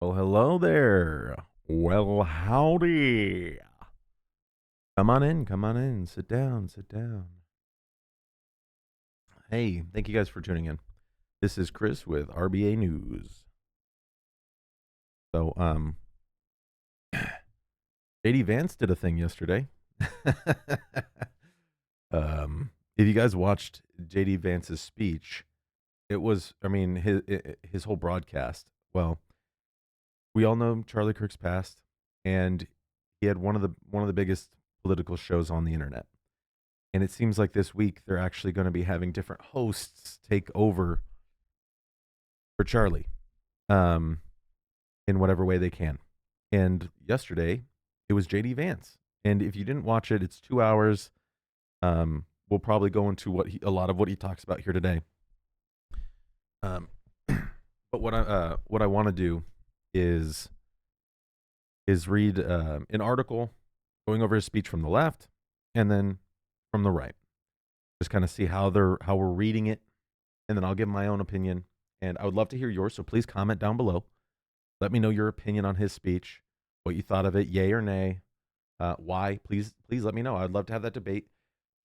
Well, hello there. Well, howdy. Come on in, come on in. Sit down, sit down. Hey, thank you guys for tuning in. This is Chris with RBA News. So, JD Vance did a thing yesterday. If you guys watched JD Vance's speech, it was, I mean, his whole broadcast. Well, we all know Charlie Kirk's passed, and he had one of the biggest political shows on the internet. And it seems like this week they're actually going to be having different hosts take over for Charlie, um, in whatever way they can. And yesterday it was JD Vance, and if you didn't watch it, it's 2 hours. We'll probably go into a lot of what he talks about here today. Um, but what I want to do is read an article going over his speech from the left and then from the right. Just kind of see how we're reading it, and then I'll give my own opinion. And I would love to hear yours, so please comment down below. Let me know your opinion on his speech, what you thought of it, yay or nay. Why? Please let me know. I'd love to have that debate.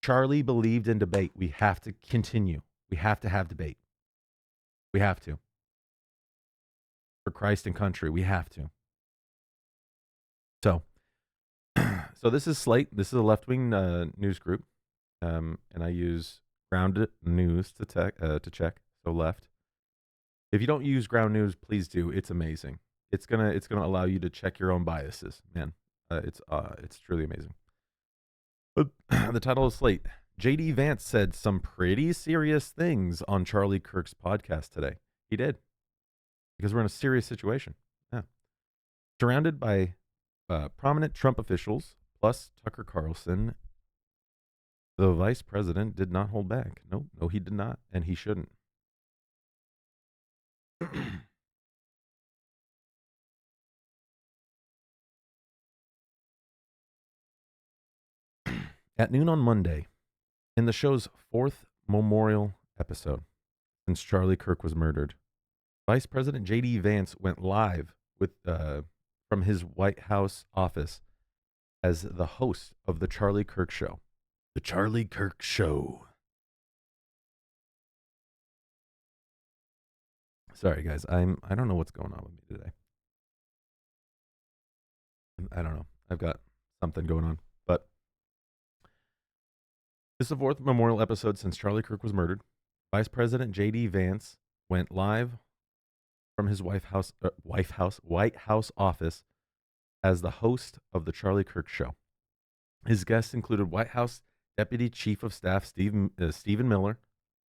Charlie believed in debate. We have to continue. We have to have debate. We have to. For Christ and country, we have to. So, so this is Slate. This is a left-wing news group, and I use Ground News to check. So left. If you don't use Ground News, please do. It's amazing. It's gonna allow you to check your own biases, man. It's truly amazing. But the title of Slate: JD Vance said some pretty serious things on Charlie Kirk's podcast today. He did, because we're in a serious situation. Yeah, surrounded by prominent Trump officials plus Tucker Carlson. The vice president did not hold back. No, he did not, and he shouldn't. At noon on Monday, in the show's fourth memorial episode since Charlie Kirk was murdered, Vice President J.D. Vance went live with from his White House office as the host of the Charlie Kirk Show. The Charlie Kirk Show. Sorry, guys. I don't know what's going on with me today. I don't know. I've got something going on, but this is the fourth memorial episode since Charlie Kirk was murdered. Vice President J.D. Vance went live from his White House office as the host of the Charlie Kirk Show. His guests included White House Deputy Chief of Staff Stephen Miller,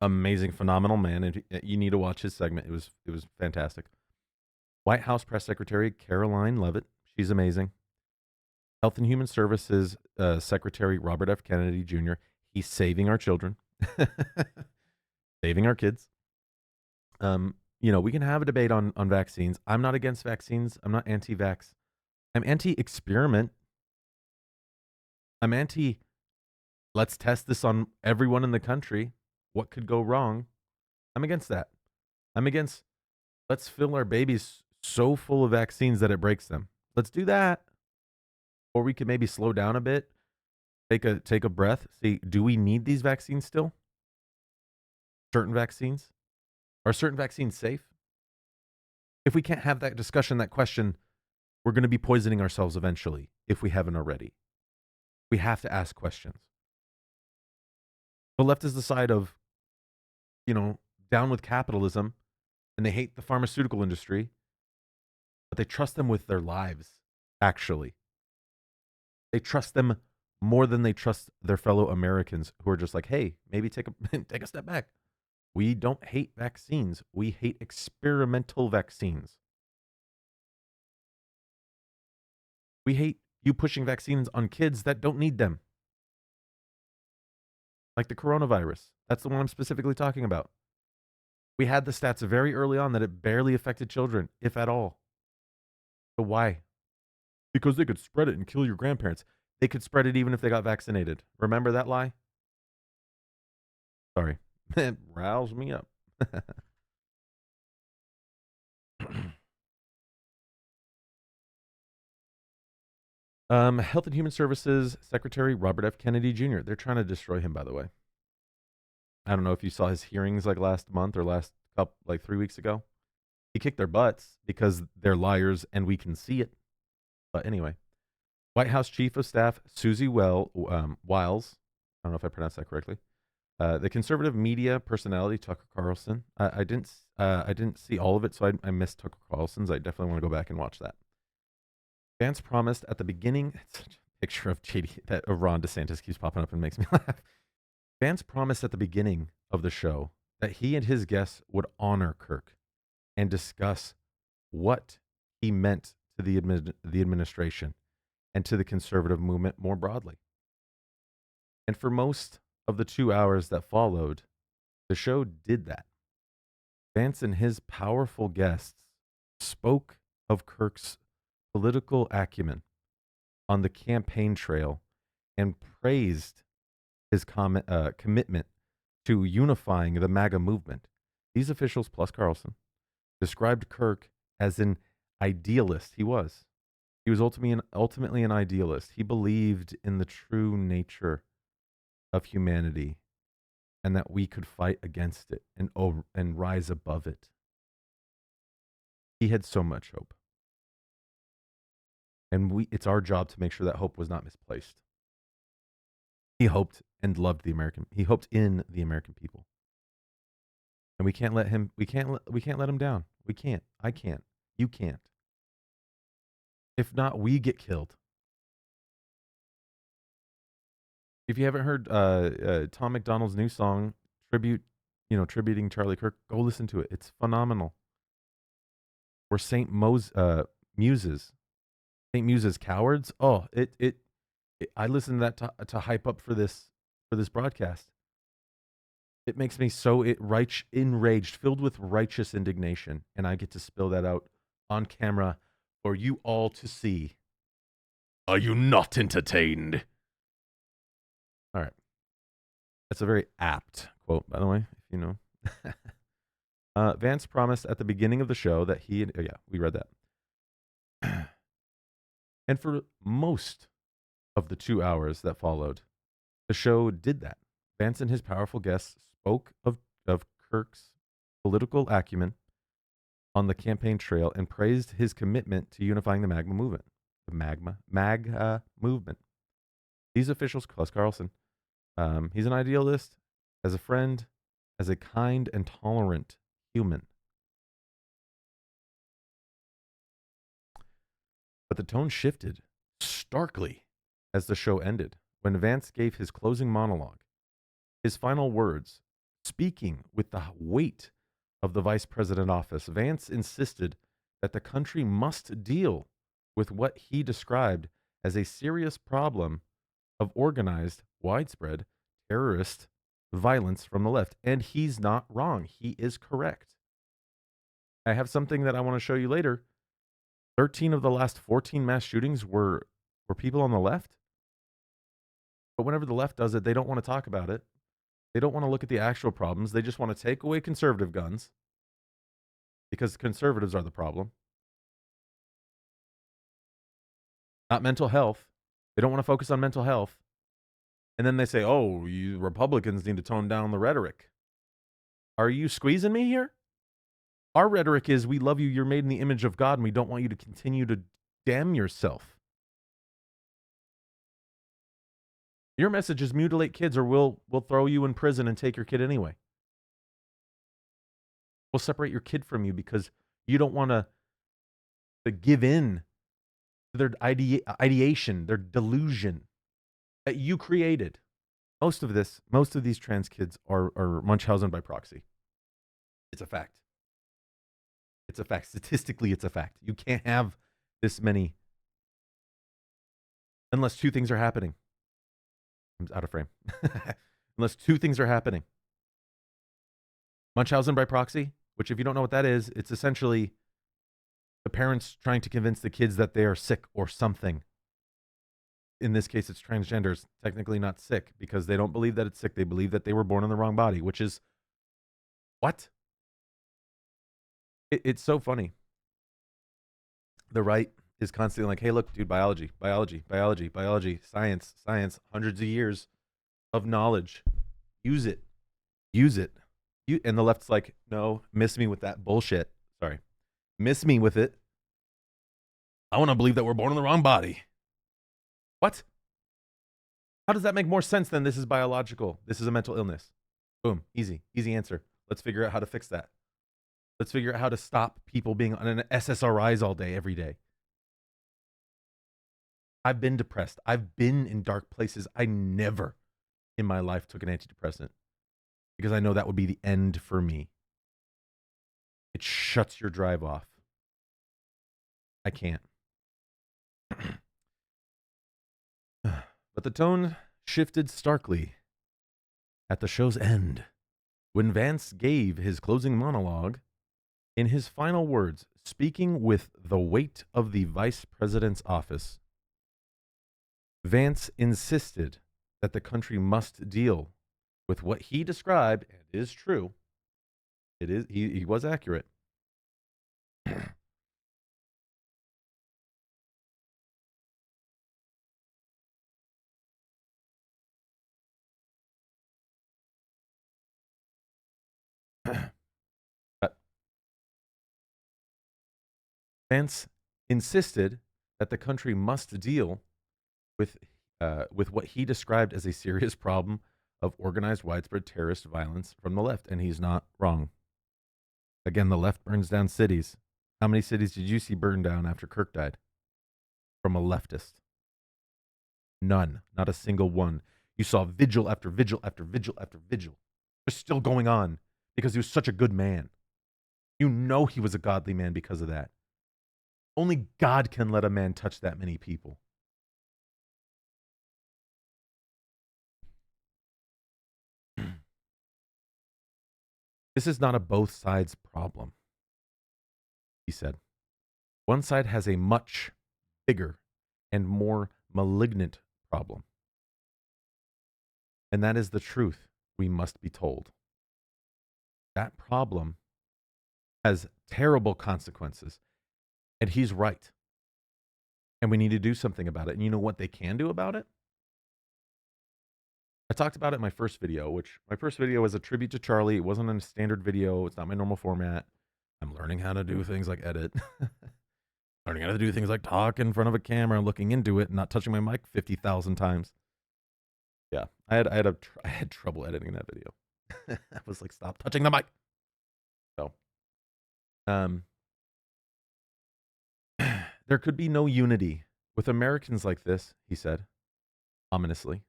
amazing, phenomenal man, and you need to watch his segment. It was fantastic. White House Press Secretary Caroline Leavitt, she's amazing. Health and Human Services Secretary Robert F. Kennedy Jr., he's saving our children, saving our kids. We can have a debate on vaccines. I'm not against vaccines. I'm not anti-vax. I'm anti-experiment. I'm anti, let's test this on everyone in the country. What could go wrong? I'm against that. I'm against, let's fill our babies so full of vaccines that it breaks them. Let's do that. Or we could maybe slow down a bit, take a breath, see, do we need these vaccines still? Certain vaccines? Are certain vaccines safe? If we can't have that discussion, that question, we're going to be poisoning ourselves eventually if we haven't already. We have to ask questions. The left is the side of, down with capitalism, and they hate the pharmaceutical industry, but they trust them with their lives, actually. They trust them more than they trust their fellow Americans who are just like, hey, maybe take a step back. We don't hate vaccines. We hate experimental vaccines. We hate you pushing vaccines on kids that don't need them. Like the coronavirus. That's the one I'm specifically talking about. We had the stats very early on that it barely affected children, if at all. So why? Because they could spread it and kill your grandparents. They could spread it even if they got vaccinated. Remember that lie? Sorry. It riles me up. Health and Human Services Secretary Robert F. Kennedy Jr. They're trying to destroy him, by the way. I don't know if you saw his hearings like last month or last couple, like 3 weeks ago. He kicked their butts because they're liars and we can see it. But anyway, White House Chief of Staff Susie Wiles. I don't know if I pronounced that correctly. The conservative media personality Tucker Carlson. I didn't see all of it, so I missed Tucker Carlson's. I definitely want to go back and watch that. Vance promised at the beginning. It's such a picture of JD that of Ron DeSantis keeps popping up and makes me laugh. Vance promised at the beginning of the show that he and his guests would honor Kirk and discuss what he meant to the administration and to the conservative movement more broadly. And for most of the 2 hours that followed, the show did that. Vance and his powerful guests spoke of Kirk's political acumen on the campaign trail and praised his commitment to unifying the MAGA movement. These officials, plus Carlson, described Kirk as an idealist. He was. He was ultimately an idealist. He believed in the true nature of humanity and that we could fight against it and rise above it. He had so much hope. And it's our job to make sure that hope was not misplaced. He hoped and loved he hoped in the American people. And we can't let him down. We can't. I can't. You can't. If not, we get killed. If you haven't heard Tom McDonald's new song, tributing Charlie Kirk, go listen to it. It's phenomenal. We're Muses. St. Muses cowards. Oh, I listened to that to hype up for this broadcast. It makes me so enraged, filled with righteous indignation, and I get to spill that out on camera for you all to see. Are you not entertained? All right. That's a very apt quote, by the way, if you know. Vance promised at the beginning of the show that we read that. And for most of the 2 hours that followed, the show did that. Vance and his powerful guests spoke of Kirk's political acumen on the campaign trail and praised his commitment to unifying the MAGA movement. MAGA movement. These officials, plus Carlson, he's an idealist, as a friend, as a kind and tolerant human. But the tone shifted starkly as the show ended when Vance gave his closing monologue. His final words, speaking with the weight of the vice president office, Vance insisted that the country must deal with what he described as a serious problem of organized, widespread terrorist violence from the left. And he's not wrong. He is correct. I have something that I want to show you later. 13 of the last 14 mass shootings were people on the left. But whenever the left does it, they don't want to talk about it. They don't want to look at the actual problems. They just want to take away conservative guns because conservatives are the problem. Not mental health. They don't want to focus on mental health. And then they say, oh, you Republicans need to tone down the rhetoric. Are you squeezing me here? Our rhetoric is, we love you, you're made in the image of God, and we don't want you to continue to damn yourself. Your message is mutilate kids or we'll throw you in prison and take your kid anyway. We'll separate your kid from you because you don't want to give in to their ideation, their delusion that you created. Most of these trans kids are Munchausen by proxy. It's a fact. It's a fact. Statistically, it's a fact. You can't have this many unless two things are happening. I'm out of frame. Unless two things are happening. Munchausen by proxy, which if you don't know what that is, it's essentially the parents trying to convince the kids that they are sick or something. In this case, it's transgenders, technically not sick because they don't believe that it's sick. They believe that they were born in the wrong body, which is what? It's so funny. The right is constantly like, hey, look, dude, biology, biology, biology, biology, science, science, hundreds of years of knowledge. Use it. Use it. And the left's like, no, miss me with that bullshit. Sorry. Miss me with it. I want to believe that we're born in the wrong body. What? How does that make more sense than this is biological? This is a mental illness. Boom. Easy. Easy answer. Let's figure out how to fix that. Let's figure out how to stop people being on an SSRIs all day, every day. I've been depressed. I've been in dark places. I never in my life took an antidepressant because I know that would be the end for me. It shuts your drive off. I can't. But the tone shifted starkly at the show's end when Vance gave his closing monologue. In his final words, speaking with the weight of the vice president's office, Vance insisted that the country must deal with what he described, and is true. It is he was accurate. But Vance insisted that the country must deal with what he described as a serious problem of organized, widespread terrorist violence from the left, and he's not wrong. Again, the left burns down cities. How many cities did you see burned down after Kirk died? From a leftist? None. Not a single one. You saw vigil after vigil after vigil after vigil. They're still going on because he was such a good man. You know he was a godly man because of that. Only God can let a man touch that many people. This is not a both sides problem, he said. One side has a much bigger and more malignant problem. And that is the truth we must be told. That problem has terrible consequences. And he's right. And we need to do something about it. And you know what they can do about it? I talked about it in my first video, which my first video was a tribute to Charlie. It wasn't a standard video. It's not my normal format. I'm learning how to do things like edit. Learning how to do things like talk in front of a camera and looking into it and not touching my mic 50,000 times. Yeah, I had trouble editing that video. I was like, stop touching the mic. So, there could be no unity with Americans like this, he said, ominously.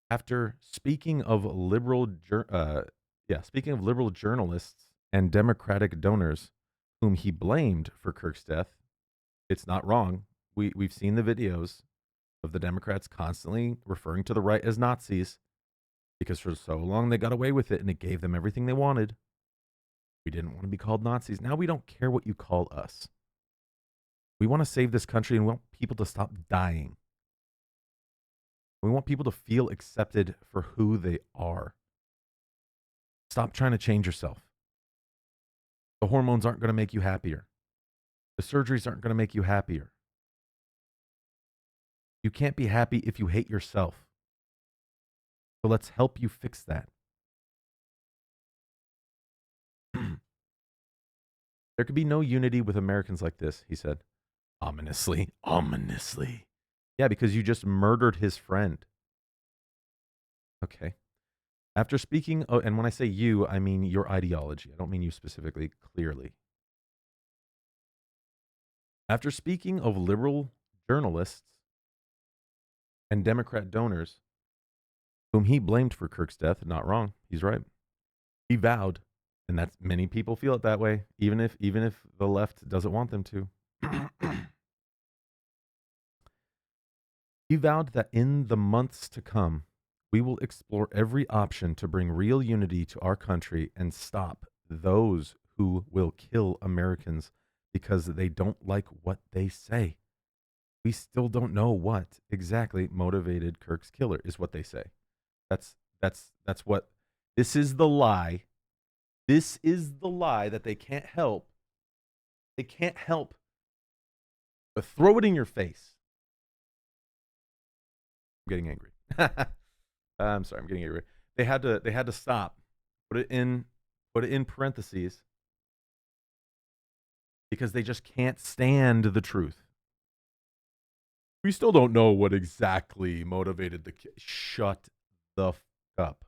After speaking of liberal journalists and Democratic donors whom he blamed for Kirk's death, it's not wrong. We've seen the videos of the Democrats constantly referring to the right as Nazis because for so long they got away with it and it gave them everything they wanted. We didn't want to be called Nazis. Now we don't care what you call us. We want to save this country and we want people to stop dying. We want people to feel accepted for who they are. Stop trying to change yourself. The hormones aren't going to make you happier. The surgeries aren't going to make you happier. You can't be happy if you hate yourself. So let's help you fix that. There could be no unity with Americans like this, he said. Ominously. Ominously. Yeah, because you just murdered his friend. Okay. After speaking, and when I say you, I mean your ideology. I don't mean you specifically, clearly. After speaking of liberal journalists and Democrat donors, whom he blamed for Kirk's death, not wrong, he's right. He vowed, and that's many people feel it that way, even if the left doesn't want them to. He vowed that in the months to come, we will explore every option to bring real unity to our country and stop those who will kill Americans because they don't like what they say. We still don't know what exactly motivated Kirk's killer, is what they say. That's what, this is the lie. This is the lie that they can't help. They can't help But throw it in your face. I'm getting angry. I'm sorry, I'm getting angry. They had to stop. Put it in parentheses because they just can't stand the truth. We still don't know what exactly motivated the kid. Shut the up.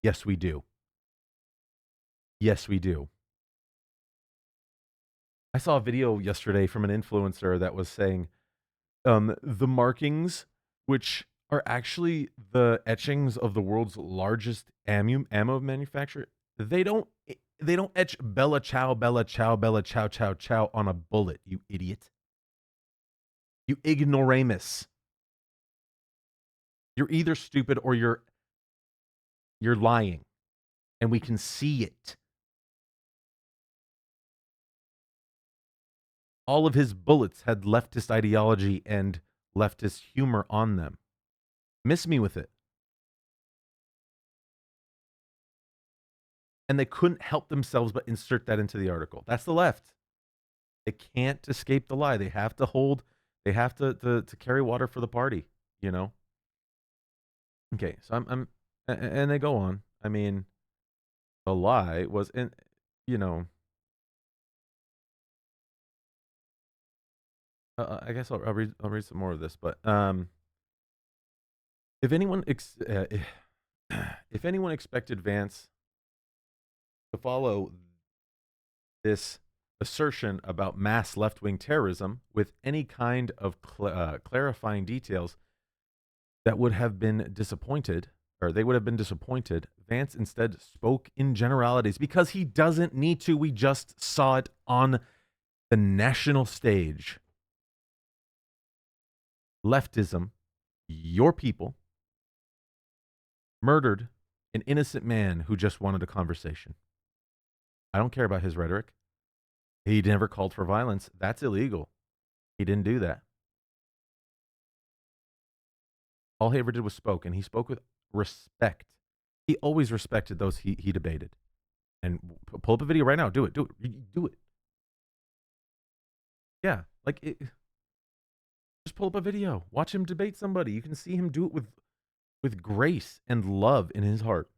Yes, we do. Yes, we do. I saw a video yesterday from an influencer that was saying the markings, which are actually the etchings of the world's largest ammo manufacturer, they don't etch Bella Chow, Bella Chow, Bella Chow, Chow, Chow on a bullet, you idiot. You ignoramus. You're either stupid or you're lying, and we can see it. All of his bullets had leftist ideology and leftist humor on them. Miss me with it. And they couldn't help themselves but insert that into the article. That's the left. They can't escape the lie. They have to carry water for the party, you know? Okay, so and they go on. I mean, the lie was in, you know, I guess I'll read some more of this, but if anyone if anyone expected Vance to follow this assertion about mass left-wing terrorism with any kind of clarifying details, that would have been disappointed, or they would have been disappointed. Vance instead spoke in generalities because he doesn't need to. We just saw it on the national stage. Leftism, your people, murdered an innocent man who just wanted a conversation. I don't care about his rhetoric. He never called for violence. That's illegal. He didn't do that. All he ever did was spoke, and he spoke with respect. He always respected those he debated. And pull up a video right now. Do it. Do it. Do it. Yeah, like just pull up a video. Watch him debate somebody. You can see him do it with grace and love in his heart.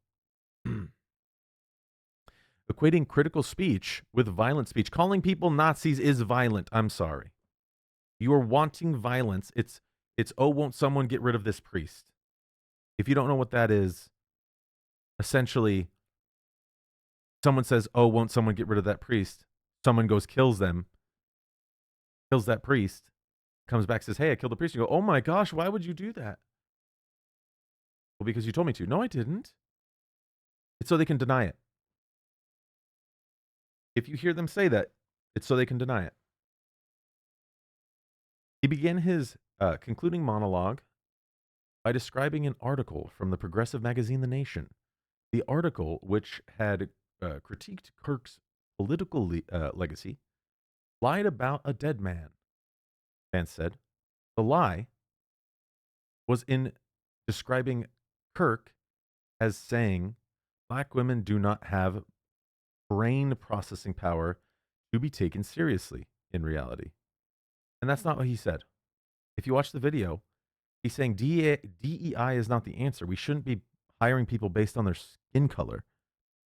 Equating critical speech with violent speech. Calling people Nazis is violent. I'm sorry. You are wanting violence. It's oh, won't someone get rid of this priest? If you don't know what that is, essentially, someone says, oh, won't someone get rid of that priest? Someone goes, kills them, kills that priest, comes back, says, hey, I killed the priest. You go, oh my gosh, why would you do that? Well, because you told me to. No, I didn't. It's so they can deny it. If you hear them say that, it's so they can deny it. He began his concluding monologue by describing an article from the progressive magazine The Nation. The article, which had critiqued Kirk's political legacy, lied about a dead man. Vance said the lie was in describing Kirk as saying black women do not have brain processing power to be taken seriously in reality. And that's not what he said. If you watch the video, he's saying DEI is not the answer. We shouldn't be hiring people based on their skin color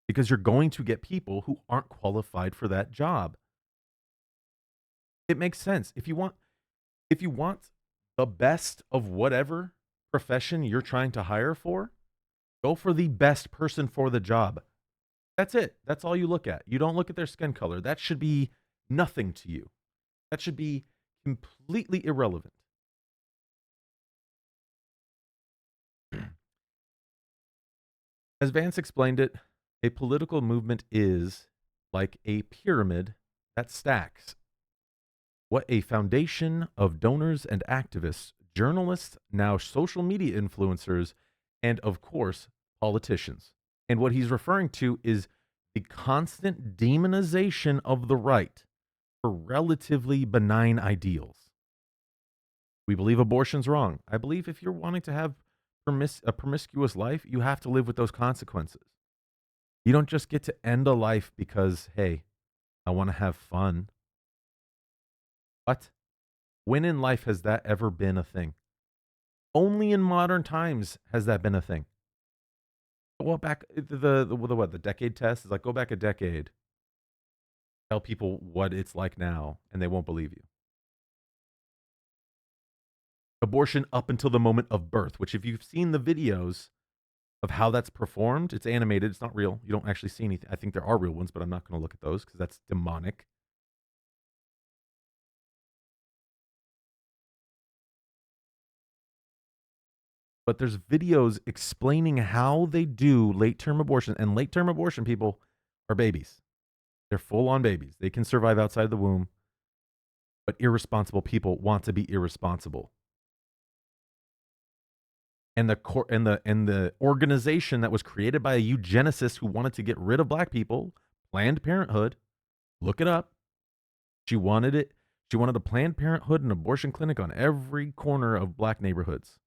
because you're going to get people who aren't qualified for that job. It makes sense. If you want the best of whatever profession you're trying to hire for, go for the best person for the job. That's it. That's all you look at. You don't look at their skin color. That should be nothing to you. That should be completely irrelevant. As Vance explained it, a political movement is like a pyramid that stacks. What a foundation of donors and activists, journalists, now social media influencers, and of course, politicians. And what he's referring to is the constant demonization of the right for relatively benign ideals. We believe abortion's wrong. I believe if you're wanting to have a promiscuous life, you have to live with those consequences. You don't just get to end a life because, hey, I want to have fun. What? When in life has that ever been a thing? Only in modern times has that been a thing. Well, back the decade test is like, go back a decade, tell people what it's like now, and they won't believe you. Abortion up until the moment of birth, which if you've seen the videos of how that's performed, it's animated, it's not real. You don't actually see anything. I think there are real ones, but I'm not going to look at those because that's demonic. But there's videos explaining how they do late-term abortion, and late-term abortion people are babies. They're full-on babies. They can survive outside the womb, but irresponsible people want to be irresponsible. And the organization that was created by a eugenicist who wanted to get rid of black people, Planned Parenthood, look it up. She wanted it. She wanted a Planned Parenthood and abortion clinic on every corner of black neighborhoods.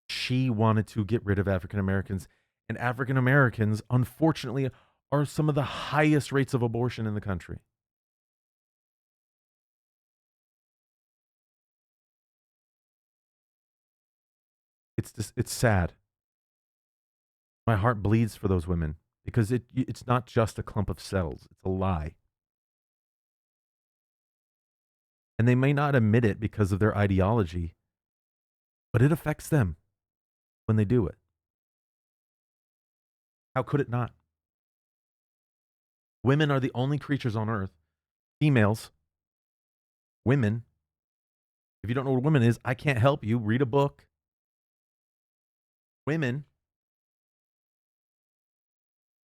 She wanted to get rid of African Americans, and African Americans, unfortunately, are some of the highest rates of abortion in the country. It's sad. My heart bleeds for those women because it's not just a clump of cells. It's a lie. And they may not admit it because of their ideology, but it affects them when they do it. How could it not? Women are the only creatures on earth, females, women. If you don't know what a woman is, I can't help you. Read a book. Women,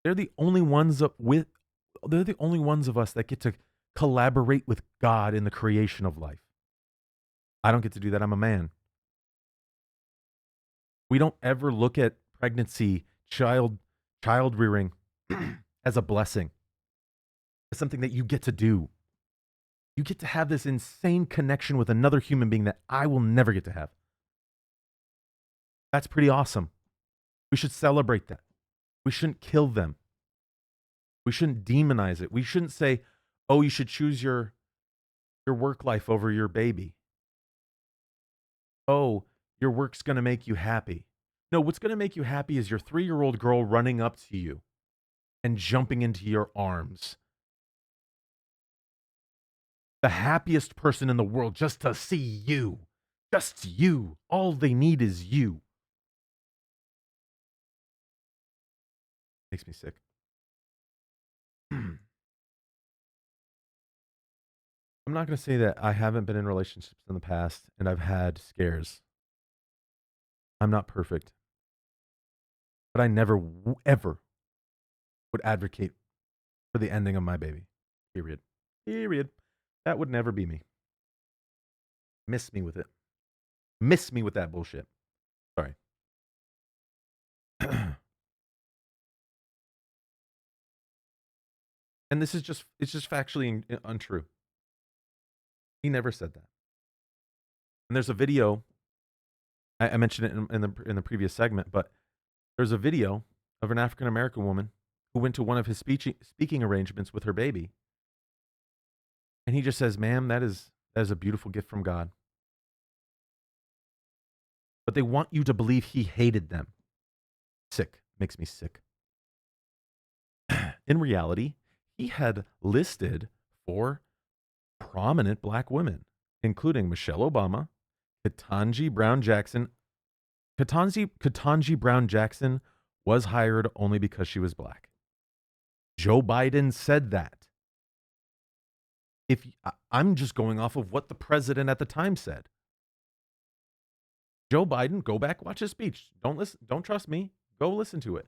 they're the only ones they're the only ones of us that get to collaborate with God in the creation of life. I don't get to do that. I'm a man. We don't ever look at pregnancy, child rearing as a blessing, as something that you get to do. You get to have this insane connection with another human being that I will never get to have. That's pretty awesome. We should celebrate that. We shouldn't kill them. We shouldn't demonize it. We shouldn't say, oh, you should choose your work life over your baby. Oh, your work's going to make you happy. No, what's going to make you happy is your 3-year-old girl running up to you and jumping into your arms. The happiest person in the world just to see you. Just you. All they need is you. Makes me sick. I'm not going to say that I haven't been in relationships in the past and I've had scares. I'm not perfect. But I never, ever would advocate for the ending of my baby. Period. Period. That would never be me. Miss me with it. Miss me with that bullshit. Sorry. And this is it's just factually untrue. He never said that. And there's a video. I mentioned it in the previous segment, but there's a video of an African American woman who went to one of his speaking arrangements with her baby, and he just says, "Ma'am, that is a beautiful gift from God." But they want you to believe he hated them. Sick. Makes me sick. In reality, he had listed 4 prominent black women, including Michelle Obama, Ketanji Brown Jackson. Ketanji Brown Jackson was hired only because she was black. Joe Biden said that. I'm just going off of what the president at the time said. Joe Biden, go back, watch his speech. Don't trust me. Go listen to it.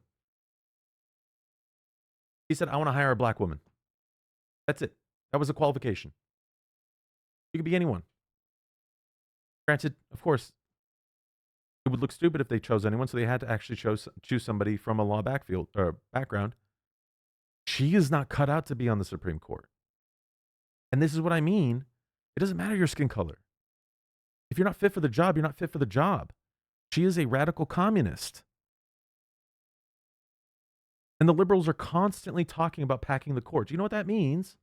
He said, I want to hire a black woman. That's it. That was a qualification. You could be anyone. Granted, of course, it would look stupid if they chose anyone, so they had to actually choose somebody from a law background. She is not cut out to be on the Supreme Court. And this is what I mean. It doesn't matter your skin color. If you're not fit for the job, you're not fit for the job. She is a radical communist. And the liberals are constantly talking about packing the court. Do you know what that means?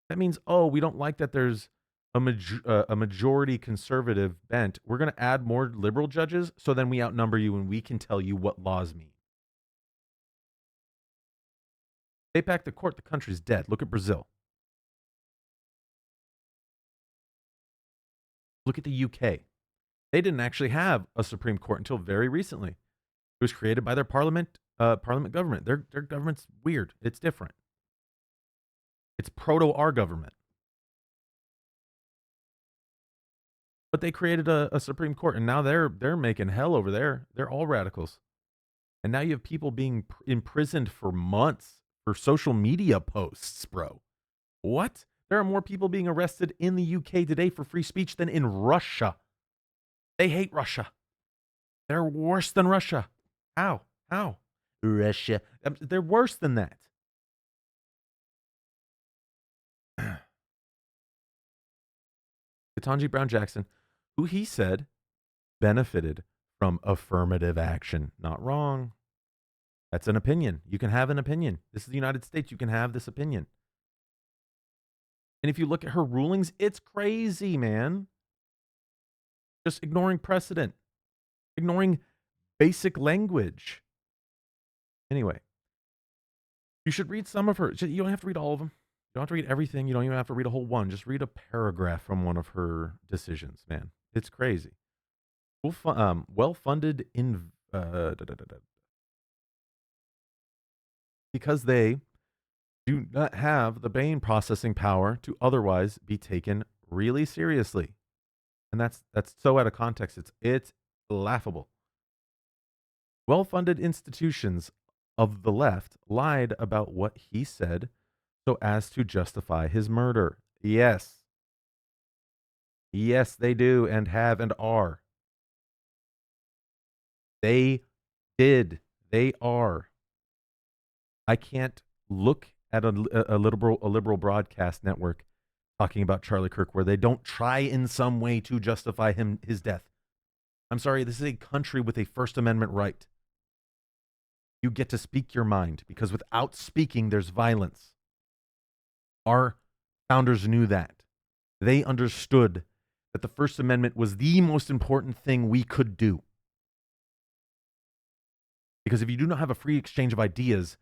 That means, oh, we don't like that there's a majority conservative bent, we're going to add more liberal judges so then we outnumber you and we can tell you what laws mean. Take back the court, the country's dead. Look at Brazil. Look at the UK. They didn't actually have a Supreme Court until very recently. It was created by their parliament government. Their government's weird. It's different. It's proto our government. But they created a Supreme Court, and now they're making hell over there. They're all radicals. And now you have people being imprisoned for months for social media posts, bro. What? There are more people being arrested in the UK today for free speech than in Russia. They hate Russia. They're worse than Russia. How? How? Russia. They're worse than that. Ketanji Brown Jackson, who he said benefited from affirmative action. Not wrong. That's an opinion. You can have an opinion. This is the United States. You can have this opinion. And if you look at her rulings, it's crazy, man. Just ignoring precedent, ignoring basic language. Anyway, you should read some of her. You don't have to read all of them. You don't have to read everything. You don't even have to read a whole one. Just read a paragraph from one of her decisions, man. It's crazy. Well-funded in because they do not have the brain processing power to otherwise be taken really seriously. And that's so out of context. It's laughable. Well-funded institutions of the left lied about what he said so as to justify his murder. Yes. Yes, they do and have and are. They did. They are. I can't look at a liberal broadcast network talking about Charlie Kirk where they don't try in some way to justify his death. I'm sorry, this is a country with a First Amendment right. You get to speak your mind because without speaking, there's violence. Our founders knew that. They understood that the First Amendment was the most important thing we could do. Because if you do not have a free exchange of ideas,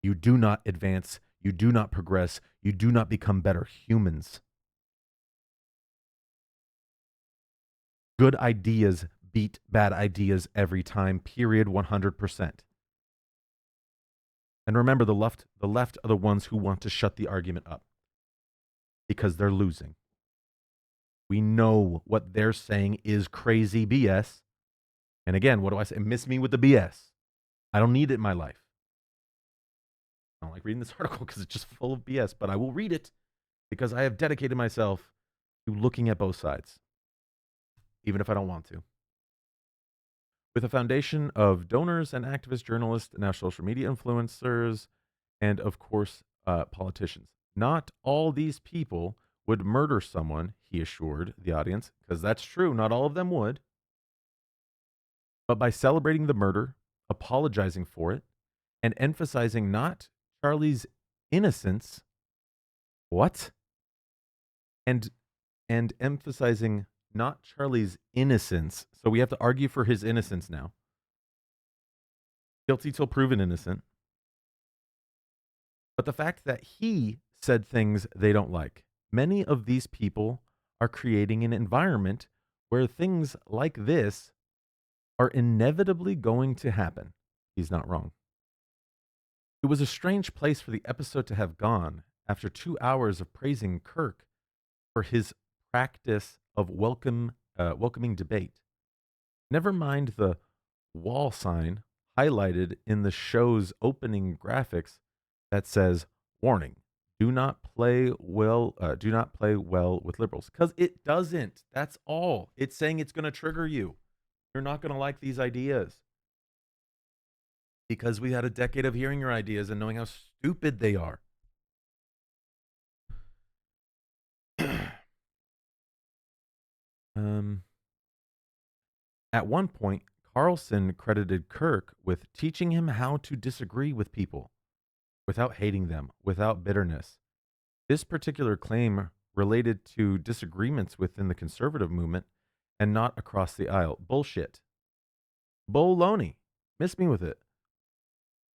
you do not advance, you do not progress, you do not become better humans. Good ideas beat bad ideas every time, period, 100%. And remember, the left are the ones who want to shut the argument up because they're losing. We know what they're saying is crazy BS. And again, what do I say? Miss me with the BS. I don't need it in my life. I don't like reading this article because it's just full of BS, but I will read it because I have dedicated myself to looking at both sides, even if I don't want to. With a foundation of donors and activist journalists, now social media influencers, and of course, politicians. Not all these people would murder someone, he assured the audience, because that's true. Not all of them would. But by celebrating the murder, apologizing for it, and emphasizing not Charlie's innocence, what? And emphasizing not Charlie's innocence. So we have to argue for his innocence now. Guilty till proven innocent. But the fact that he said things they don't like. Many of these people are creating an environment where things like this are inevitably going to happen. He's not wrong. It was a strange place for the episode to have gone after 2 hours of praising Kirk for his practice of welcoming debate. Never mind the wall sign highlighted in the show's opening graphics that says, "Warning: Do not play well. Do not play well with liberals," because it doesn't. That's all. It's saying it's going to trigger you. You're not going to like these ideas because we had a decade of hearing your ideas and knowing how stupid they are. At one point, Carlson credited Kirk with teaching him how to disagree with people without hating them, without bitterness. This particular claim related to disagreements within the conservative movement and not across the aisle. Bullshit. Bologna. Miss me with it.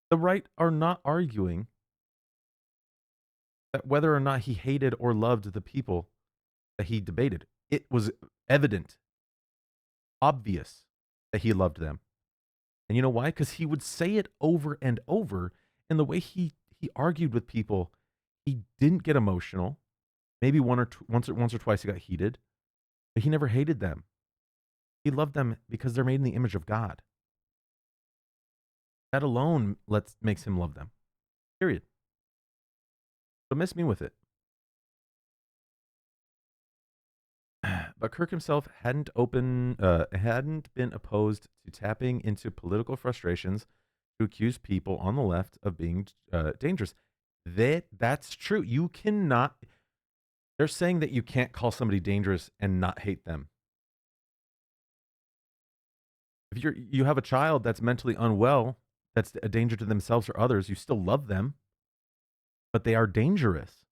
The right are not arguing that whether or not he hated or loved the people that he debated. It was evident, obvious that he loved them. And you know why? Because he would say it over and over. And the way he argued with people, he didn't get emotional. Maybe once or twice he got heated, but he never hated them. He loved them because they're made in the image of God. That alone makes him love them. Period. So miss me with it. But Kirk himself hadn't been opposed to tapping into political frustrations to accuse people on the left of being dangerous. That's true. You cannot. They're saying that you can't call somebody dangerous and not hate them. If you have a child that's mentally unwell, that's a danger to themselves or others, you still love them, but they are dangerous.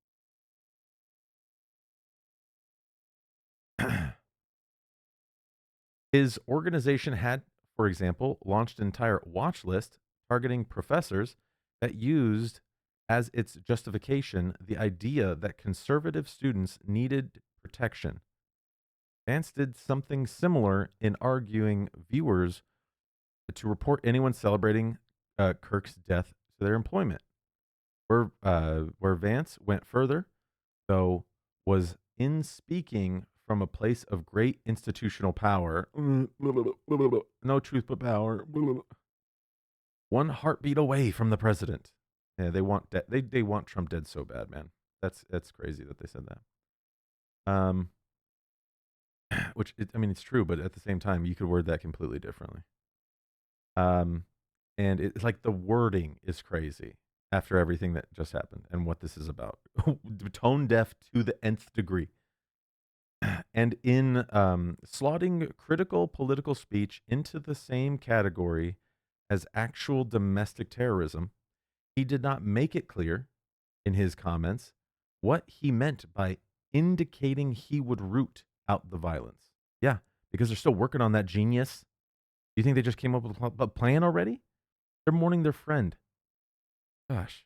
His organization had, for example, launched an entire watch list targeting professors that used as its justification the idea that conservative students needed protection. Vance did something similar in arguing viewers to report anyone celebrating Kirk's death to their employment. Where Vance went further, though, was in speaking from a place of great institutional power. No truth but power. One heartbeat away from the president. Yeah, they want they want Trump dead so bad, man. That's crazy that they said that. Which I mean, it's true, but at the same time, you could word that completely differently. And it's like the wording is crazy after everything that just happened and what this is about. Tone deaf to the nth degree. And in slotting critical political speech into the same category as actual domestic terrorism, he did not make it clear in his comments what he meant by indicating he would root out the violence. Yeah, because they're still working on that genius. You think they just came up with a plan already? They're mourning their friend. Gosh.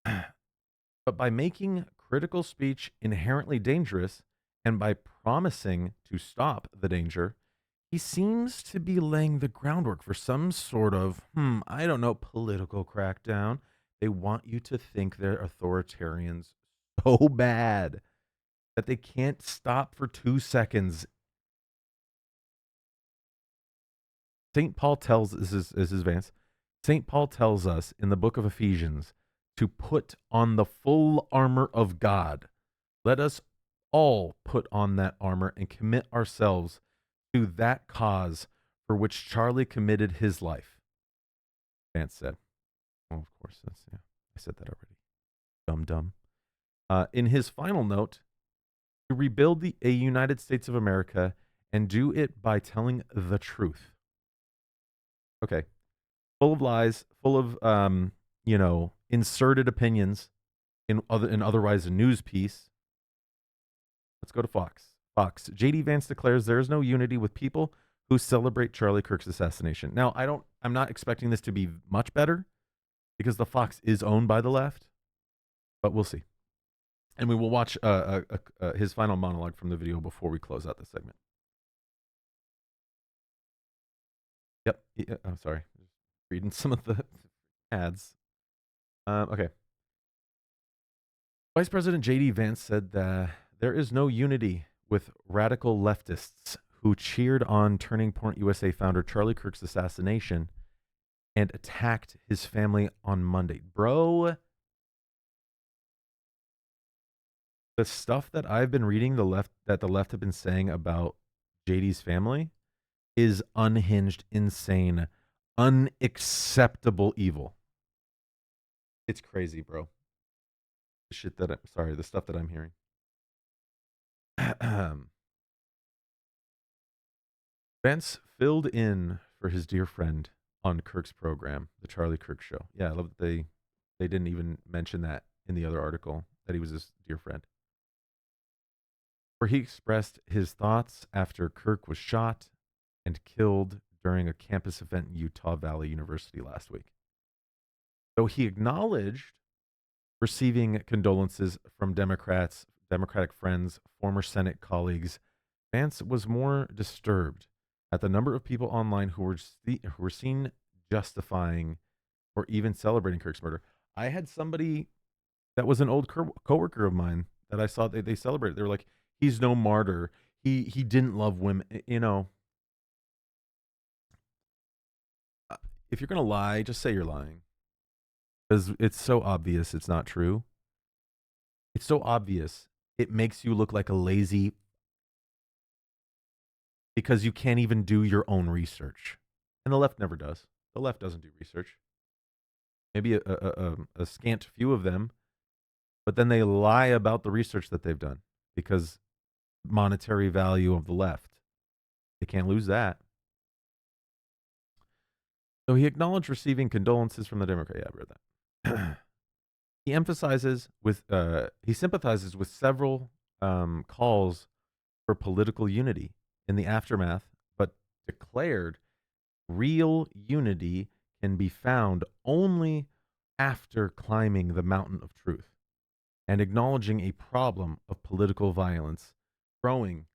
But by making critical speech inherently dangerous and by promising to stop the danger, he seems to be laying the groundwork for some sort of, I don't know, political crackdown. They want you to think they're authoritarians so bad that they can't stop for 2 seconds. St. Paul tells, this is Vance, St. Paul tells us in the book of Ephesians to put on the full armor of God. Let us all put on that armor and commit ourselves to that cause for which Charlie committed his life. Vance said. Oh, of course, I said that already. Dumb. In his final note, to rebuild a United States of America and do it by telling the truth. Okay. Full of lies, full of inserted opinions in otherwise a news piece. Let's go to Fox. Fox. JD Vance declares there is no unity with people who celebrate Charlie Kirk's assassination. Now, I'm not expecting this to be much better because the Fox is owned by the left, but we'll see. And we will watch his final monologue from the video before we close out the segment. Yep. Yeah, I'm sorry. Reading some of the ads. Okay. Vice President J.D. Vance said that there is no unity with radical leftists who cheered on Turning Point USA founder Charlie Kirk's assassination and attacked his family on Monday. Bro, the stuff that I've been reading the left have been saying about JD's family is unhinged, insane, unacceptable evil. It's crazy, bro. The stuff that I'm hearing. Vance filled in for his dear friend on Kirk's program, The Charlie Kirk Show. Yeah, I love that they didn't even mention that in the other article, that he was his dear friend. where he expressed his thoughts after Kirk was shot and killed during a campus event in Utah Valley University last week. Though he acknowledged receiving condolences from Democratic friends, former Senate colleagues, Vance was more disturbed at the number of people online who were seen justifying or even celebrating Kirk's murder. I had somebody that was an old coworker of mine that I saw they celebrated. They were like, "He's no martyr. He didn't love women." You know, if you're gonna lie, just say you're lying because it's so obvious it's not true. It's so obvious it makes you look like a lazy because you can't even do your own research, and the left never does. The left doesn't do research. Maybe a scant few of them, but then they lie about the research that they've done because monetary value of the left. They can't lose that. So he acknowledged receiving condolences from the Democrat. Yeah, I read that. He sympathizes with several calls for political unity in the aftermath, but declared real unity can be found only after climbing the mountain of truth and acknowledging a problem of political violence growing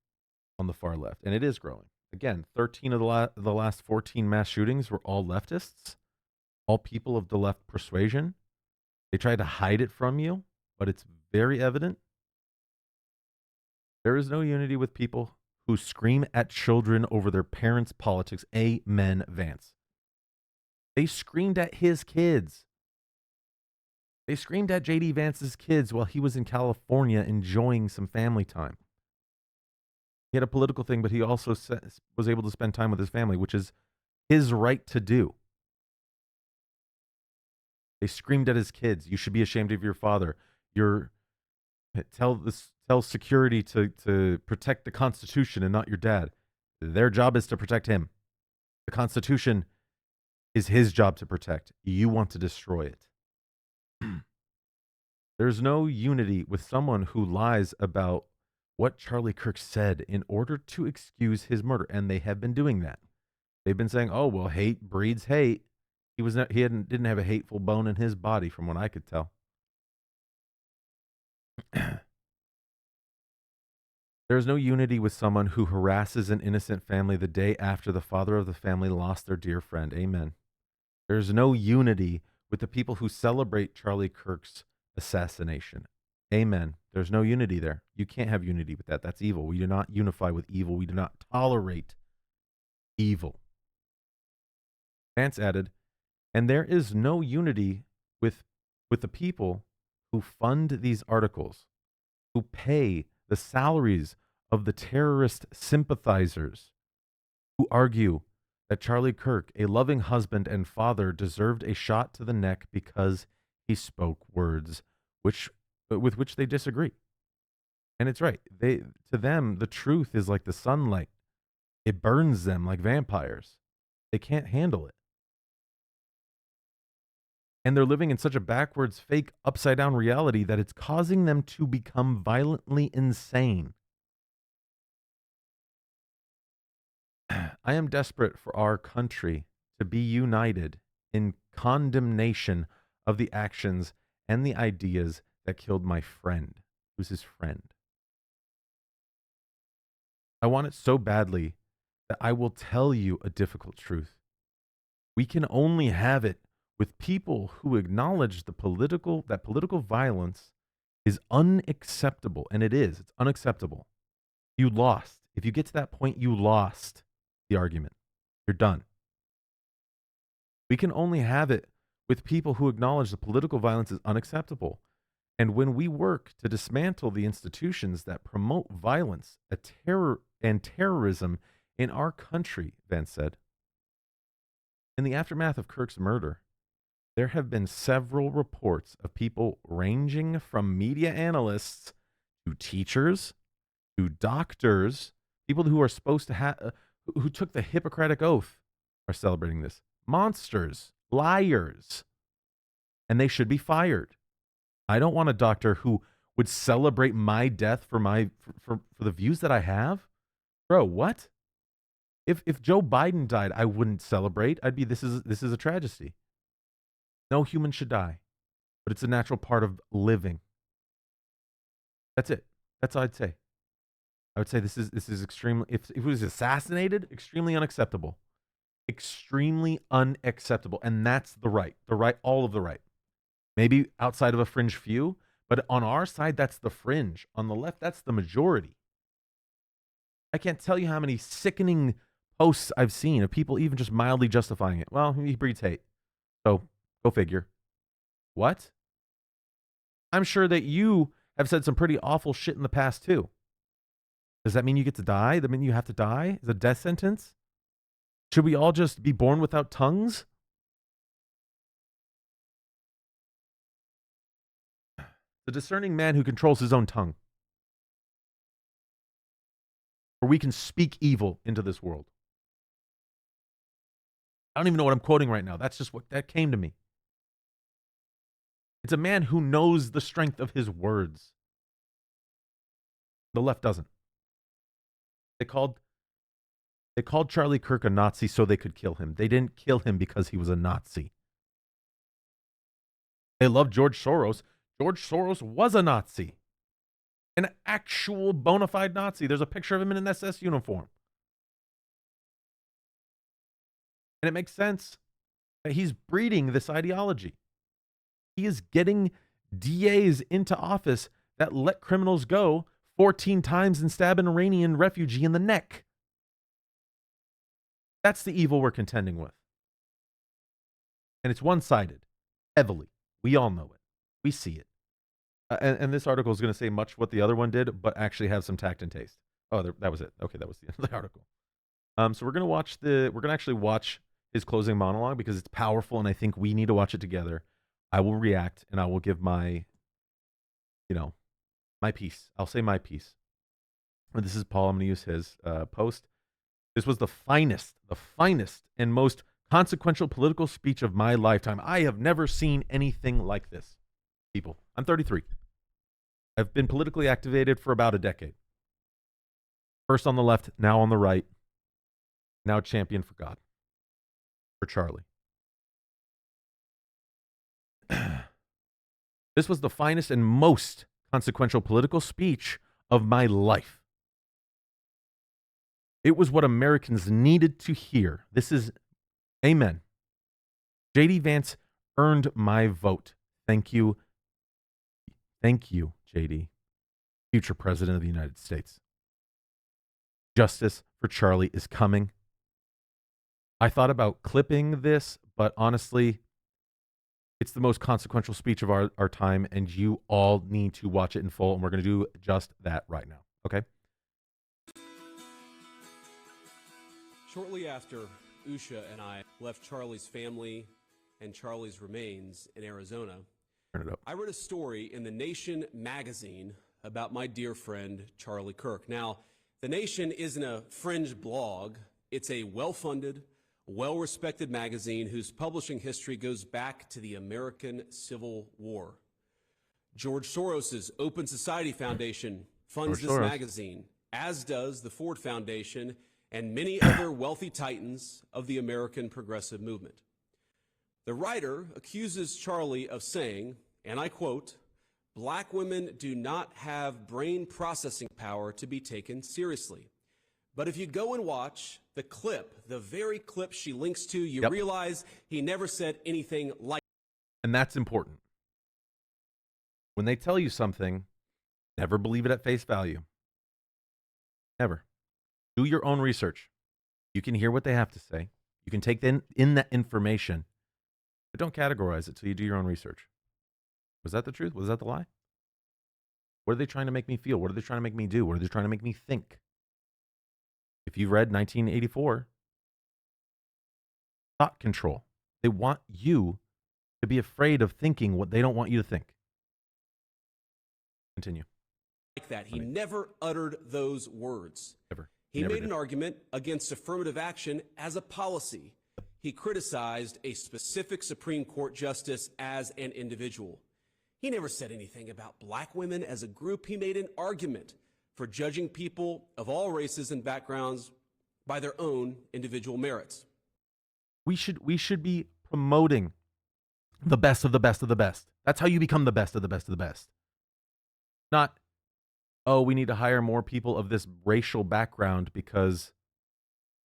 on the far left. And it is growing. Again, 13 of the last 14 mass shootings were all leftists, all people of the left persuasion. They tried to hide it from you, but it's very evident. There is no unity with people who scream at children over their parents' politics. Amen, Vance. They screamed at his kids. They screamed at JD Vance's kids while he was in California enjoying some family time. He had a political thing, but he also was able to spend time with his family, which is his right to do. They screamed at his kids. You should be ashamed of your father. Tell security to protect the Constitution and not your dad. Their job is to protect him. The Constitution is his job to protect. You want to destroy it. There's no unity with someone who lies about what Charlie Kirk said in order to excuse his murder, and they have been doing that. They've been saying, "Oh, well, hate breeds hate." Didn't have a hateful bone in his body, from what I could tell. There is no unity with someone who harasses an innocent family the day after the father of the family lost their dear friend. Amen. There's no unity with the people who celebrate Charlie Kirk's assassination. Amen. There's no unity there. You can't have unity with that. That's evil. We do not unify with evil. We do not tolerate evil. Vance added, and there is no unity with the people who fund these articles, who pay the salaries of the terrorist sympathizers, who argue that Charlie Kirk, a loving husband and father, deserved a shot to the neck because he spoke words with which they disagree. And it's right. To them, the truth is like the sunlight. It burns them like vampires. They can't handle it. And they're living in such a backwards, fake, upside down reality that it's causing them to become violently insane. I am desperate for our country to be united in condemnation of the actions and the ideas that killed my friend, who's his friend. I want it so badly that I will tell you a difficult truth. We can only have it with people who acknowledge that political violence is unacceptable, and it is. It's unacceptable. You lost. If you get to that point, you lost the argument. You're done. We can only have it with people who acknowledge that political violence is unacceptable. And when we work to dismantle the institutions that promote violence, and terrorism in our country, Vance said. In the aftermath of Kirk's murder, there have been several reports of people ranging from media analysts to teachers to doctors, people who are supposed to have, who took the Hippocratic Oath, are celebrating this. Monsters, liars, and they should be fired. I don't want a doctor who would celebrate my death for the views that I have? Bro, what? If Joe Biden died, I wouldn't celebrate. I'd be this is a tragedy. No human should die, but it's a natural part of living. That's it. That's all I'd say. I would say this is extremely, if it was assassinated, extremely unacceptable. Extremely unacceptable. And that's the right, all of the right. Maybe outside of a fringe few, but on our side, that's the fringe. On the left, that's the majority. I can't tell you how many sickening posts I've seen of people even just mildly justifying it. Well, he breeds hate. So go figure. What? I'm sure that you have said some pretty awful shit in the past too. Does that mean you get to die? Does that mean you have to die? Is it a death sentence? Should we all just be born without tongues? The discerning man who controls his own tongue. Or we can speak evil into this world. I don't even know what I'm quoting right now. That's just what that came to me. It's a man who knows the strength of his words. The left doesn't. They called Charlie Kirk a Nazi so they could kill him. They didn't kill him because he was a Nazi. They loved George Soros. George Soros was a Nazi. An actual bona fide Nazi. There's a picture of him in an SS uniform. And it makes sense that he's breeding this ideology. He is getting DAs into office that let criminals go 14 times and stab an Iranian refugee in the neck. That's the evil we're contending with. And it's one-sided, heavily. We all know it. We see it. And this article is going to say much what the other one did, but actually have some tact and taste. Oh, that was it. Okay, that was the end of the article. So we're going to actually watch his closing monologue because it's powerful, and I think we need to watch it together. I will react, and I will give my piece. I'll say my piece. And this is Paul. I'm going to use his post. This was the finest and most consequential political speech of my lifetime. I have never seen anything like this, people. I'm 33. I've been politically activated for about a decade. First on the left, now on the right. Now champion for God. For Charlie. This was the finest and most consequential political speech of my life. It was what Americans needed to hear. This is amen. J.D. Vance earned my vote. Thank you. Thank you, J.D., future president of the United States. Justice for Charlie is coming. I thought about clipping this, but honestly, it's the most consequential speech of our time, and you all need to watch it in full, and we're going to do just that right now, okay? Shortly after Usha and I left Charlie's family and Charlie's remains in Arizona, Turn it up. I read a story in The Nation magazine about my dear friend Charlie Kirk. Now, The Nation isn't a fringe blog. It's a well-funded, well-respected magazine whose publishing history goes back to the American Civil War. George Soros' Open Society Foundation funds this magazine, as does the Ford Foundation and many other wealthy titans of the American progressive movement. The writer accuses Charlie of saying, and I quote, "Black women do not have brain processing power to be taken seriously." But if you go and watch the clip, the very clip she links to, you realize he never said anything like that. And that's important. When they tell you something, never believe it at face value. Never. Do your own research. You can hear what they have to say. You can take in that information, but don't categorize it till you do your own research. Was that the truth? Was that the lie? What are they trying to make me feel? What are they trying to make me do? What are they trying to make me think? If you read 1984, thought control. They want you to be afraid of thinking what they don't want you to think. Continue. Like that. He never uttered those words. Ever. He made an argument against affirmative action as a policy. He criticized a specific Supreme Court justice as an individual. He never said anything about black women as a group. He made an argument for judging people of all races and backgrounds by their own individual merits. We should be promoting the best of the best of the best. That's how you become the best of the best of the best. Not, oh, we need to hire more people of this racial background because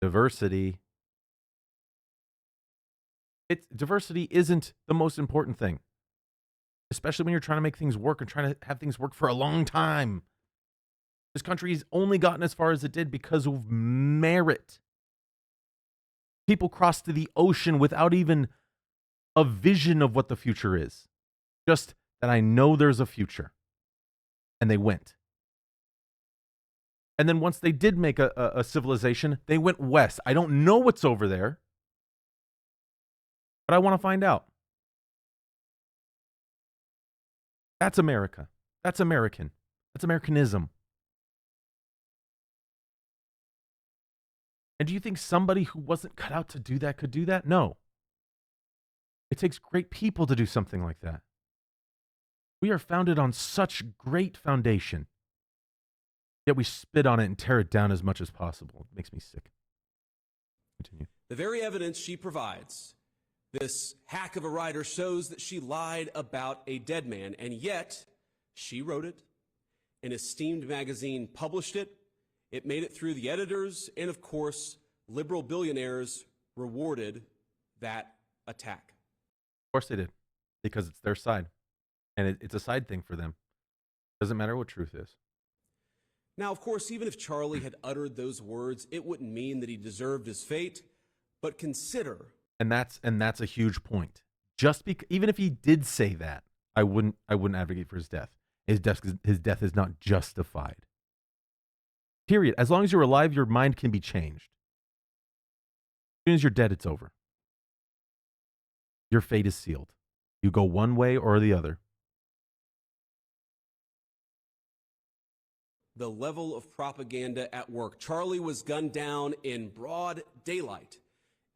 diversity. Diversity isn't the most important thing, especially when you're trying to make things work and trying to have things work for a long time. This country's only gotten as far as it did because of merit. People crossed to the ocean without even a vision of what the future is. Just that I know there's a future. And they went. And then once they did make a civilization, they went west. I don't know what's over there, but I want to find out. That's America. That's American. That's Americanism. And do you think somebody who wasn't cut out to do that could do that? No. It takes great people to do something like that. We are founded on such great foundation, yet we spit on it and tear it down as much as possible. It makes me sick. Continue. The very evidence she provides, this hack of a writer, shows that she lied about a dead man, and yet she wrote it. An esteemed magazine published it. It made it through the editors, and of course, liberal billionaires rewarded that attack. Of course they did, because it's their side, and it's a side thing for them. Doesn't matter what truth is. Now, of course, even if Charlie had uttered those words, it wouldn't mean that he deserved his fate. But consider, and that's a huge point. Even if he did say that, I wouldn't advocate for his death. His death is not justified. Period. As long as you're alive, your mind can be changed. As soon as you're dead, it's over. Your fate is sealed. You go one way or the other. the level of propaganda at work. Charlie was gunned down in broad daylight,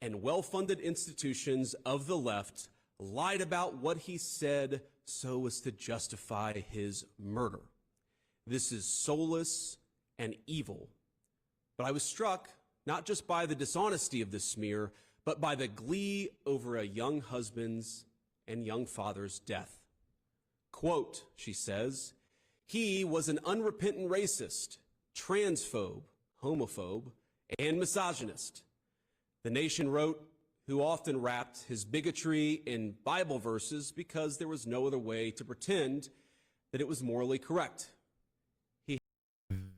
and well-funded institutions of the left lied about what he said so as to justify his murder. This is soulless and evil. But I was struck not just by the dishonesty of this smear, but by the glee over a young husband's and young father's death. Quote, she says, "He was an unrepentant racist, transphobe, homophobe, and misogynist." The Nation wrote, who often wrapped his bigotry in Bible verses because there was no other way to pretend that it was morally correct.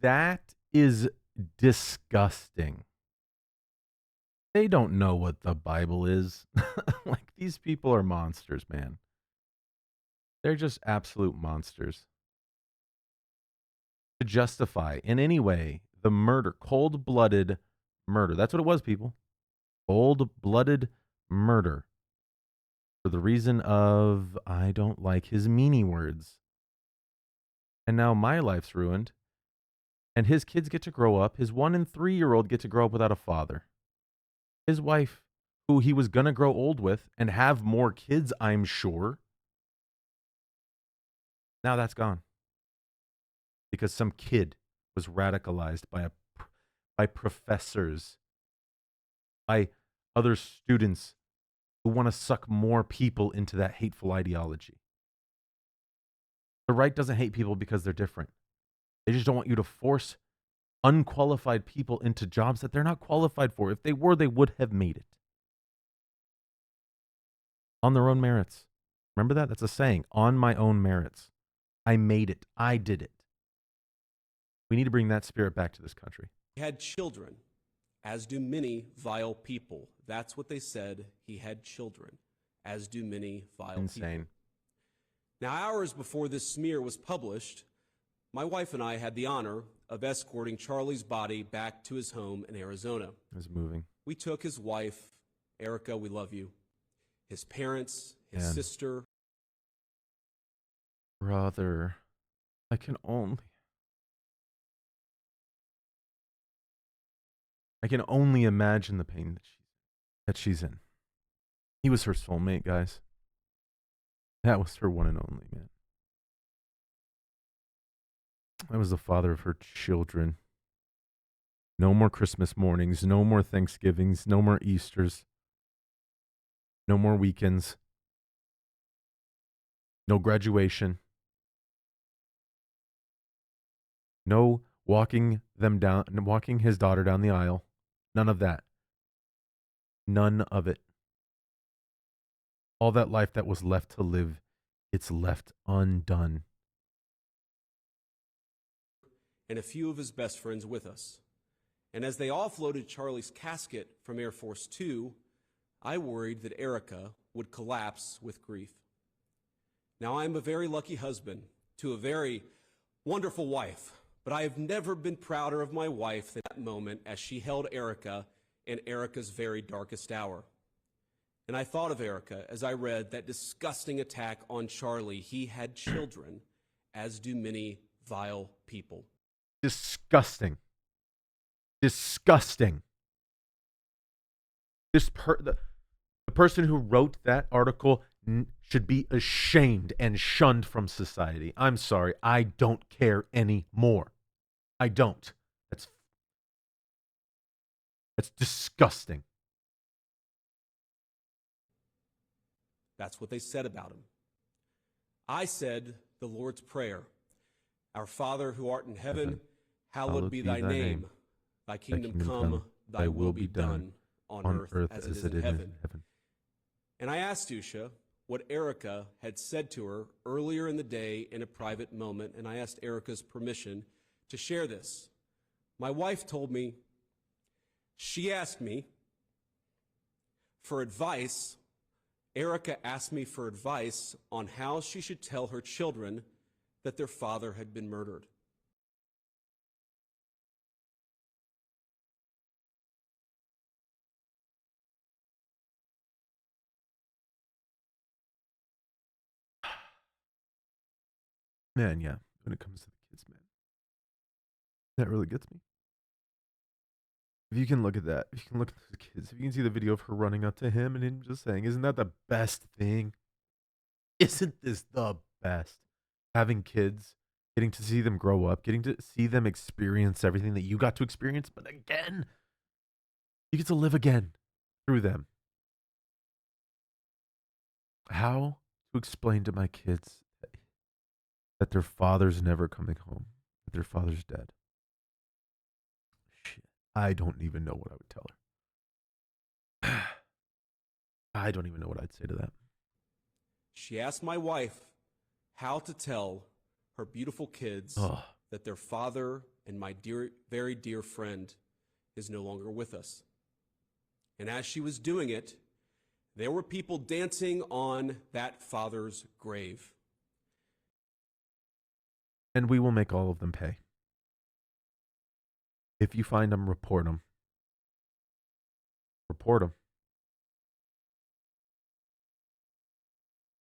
That is disgusting. They don't know what the Bible is. Like, these people are monsters, man. They're just absolute monsters. To justify in any way the murder, cold-blooded murder. That's what it was, people. Cold-blooded murder. For the reason of, I don't like his meanie words. And now my life's ruined. And his kids get to grow up. His 1- and 3-year-old get to grow up without a father. His wife, who he was going to grow old with and have more kids, I'm sure. Now that's gone. Because some kid was radicalized by professors, by other students who want to suck more people into that hateful ideology. The right doesn't hate people because they're different. They just don't want you to force unqualified people into jobs that they're not qualified for. If they were, they would have made it. On their own merits. Remember that? That's a saying. On my own merits. I made it. I did it. We need to bring that spirit back to this country. He had children, as do many vile people. That's what they said. He had children, as do many vile people. Insane. Now, hours before this smear was published, my wife and I had the honor of escorting Charlie's body back to his home in Arizona. It was moving. We took his wife, Erica, we love you, his parents, his Man. sister. Brother, I can only imagine the pain that she's in. He was her soulmate, guys. That was her one and only, man. I was the father of her children. No more Christmas mornings, no more Thanksgivings, no more Easters, no more weekends, no graduation, no walking his daughter down the aisle. None of that. None of it. All that life that was left to live, it's left undone. And a few of his best friends with us. And as they offloaded Charlie's casket from Air Force Two, I worried that Erica would collapse with grief. Now, I'm a very lucky husband to a very wonderful wife, but I have never been prouder of my wife than that moment as she held Erica in Erica's very darkest hour. And I thought of Erica as I read that disgusting attack on Charlie. He had children, as do many vile people. Disgusting. Disgusting. The person who wrote that article should be ashamed and shunned from society. I'm sorry. I don't care anymore. I don't. That's disgusting. That's what they said about him. I said the Lord's Prayer. Our Father who art in heaven, hallowed be thy name. Thy kingdom come, thy will be done on earth as it is in heaven. And I asked Usha what Erica had said to her earlier in the day in a private moment, and I asked Erica's permission to share this. My wife told me, she asked me for advice. Erica asked me for advice on how she should tell her children that their father had been murdered. Man, yeah, when it comes to the kids, man, that really gets me. If you can look at that, if you can look at the kids, if you can see the video of her running up to him and him just saying, isn't that the best thing? Isn't this the best? Having kids, getting to see them grow up, getting to see them experience everything that you got to experience, but again, you get to live again through them. How to explain to my kids that their father's never coming home, that their father's dead? Shit, I don't even know what I would tell her. I don't even know what I'd say to that. She asked my wife how to tell her beautiful kids that their father and my dear, very dear friend is no longer with us. And as she was doing it, there were people dancing on that father's grave. And we will make all of them pay. If you find them, report them. Report them.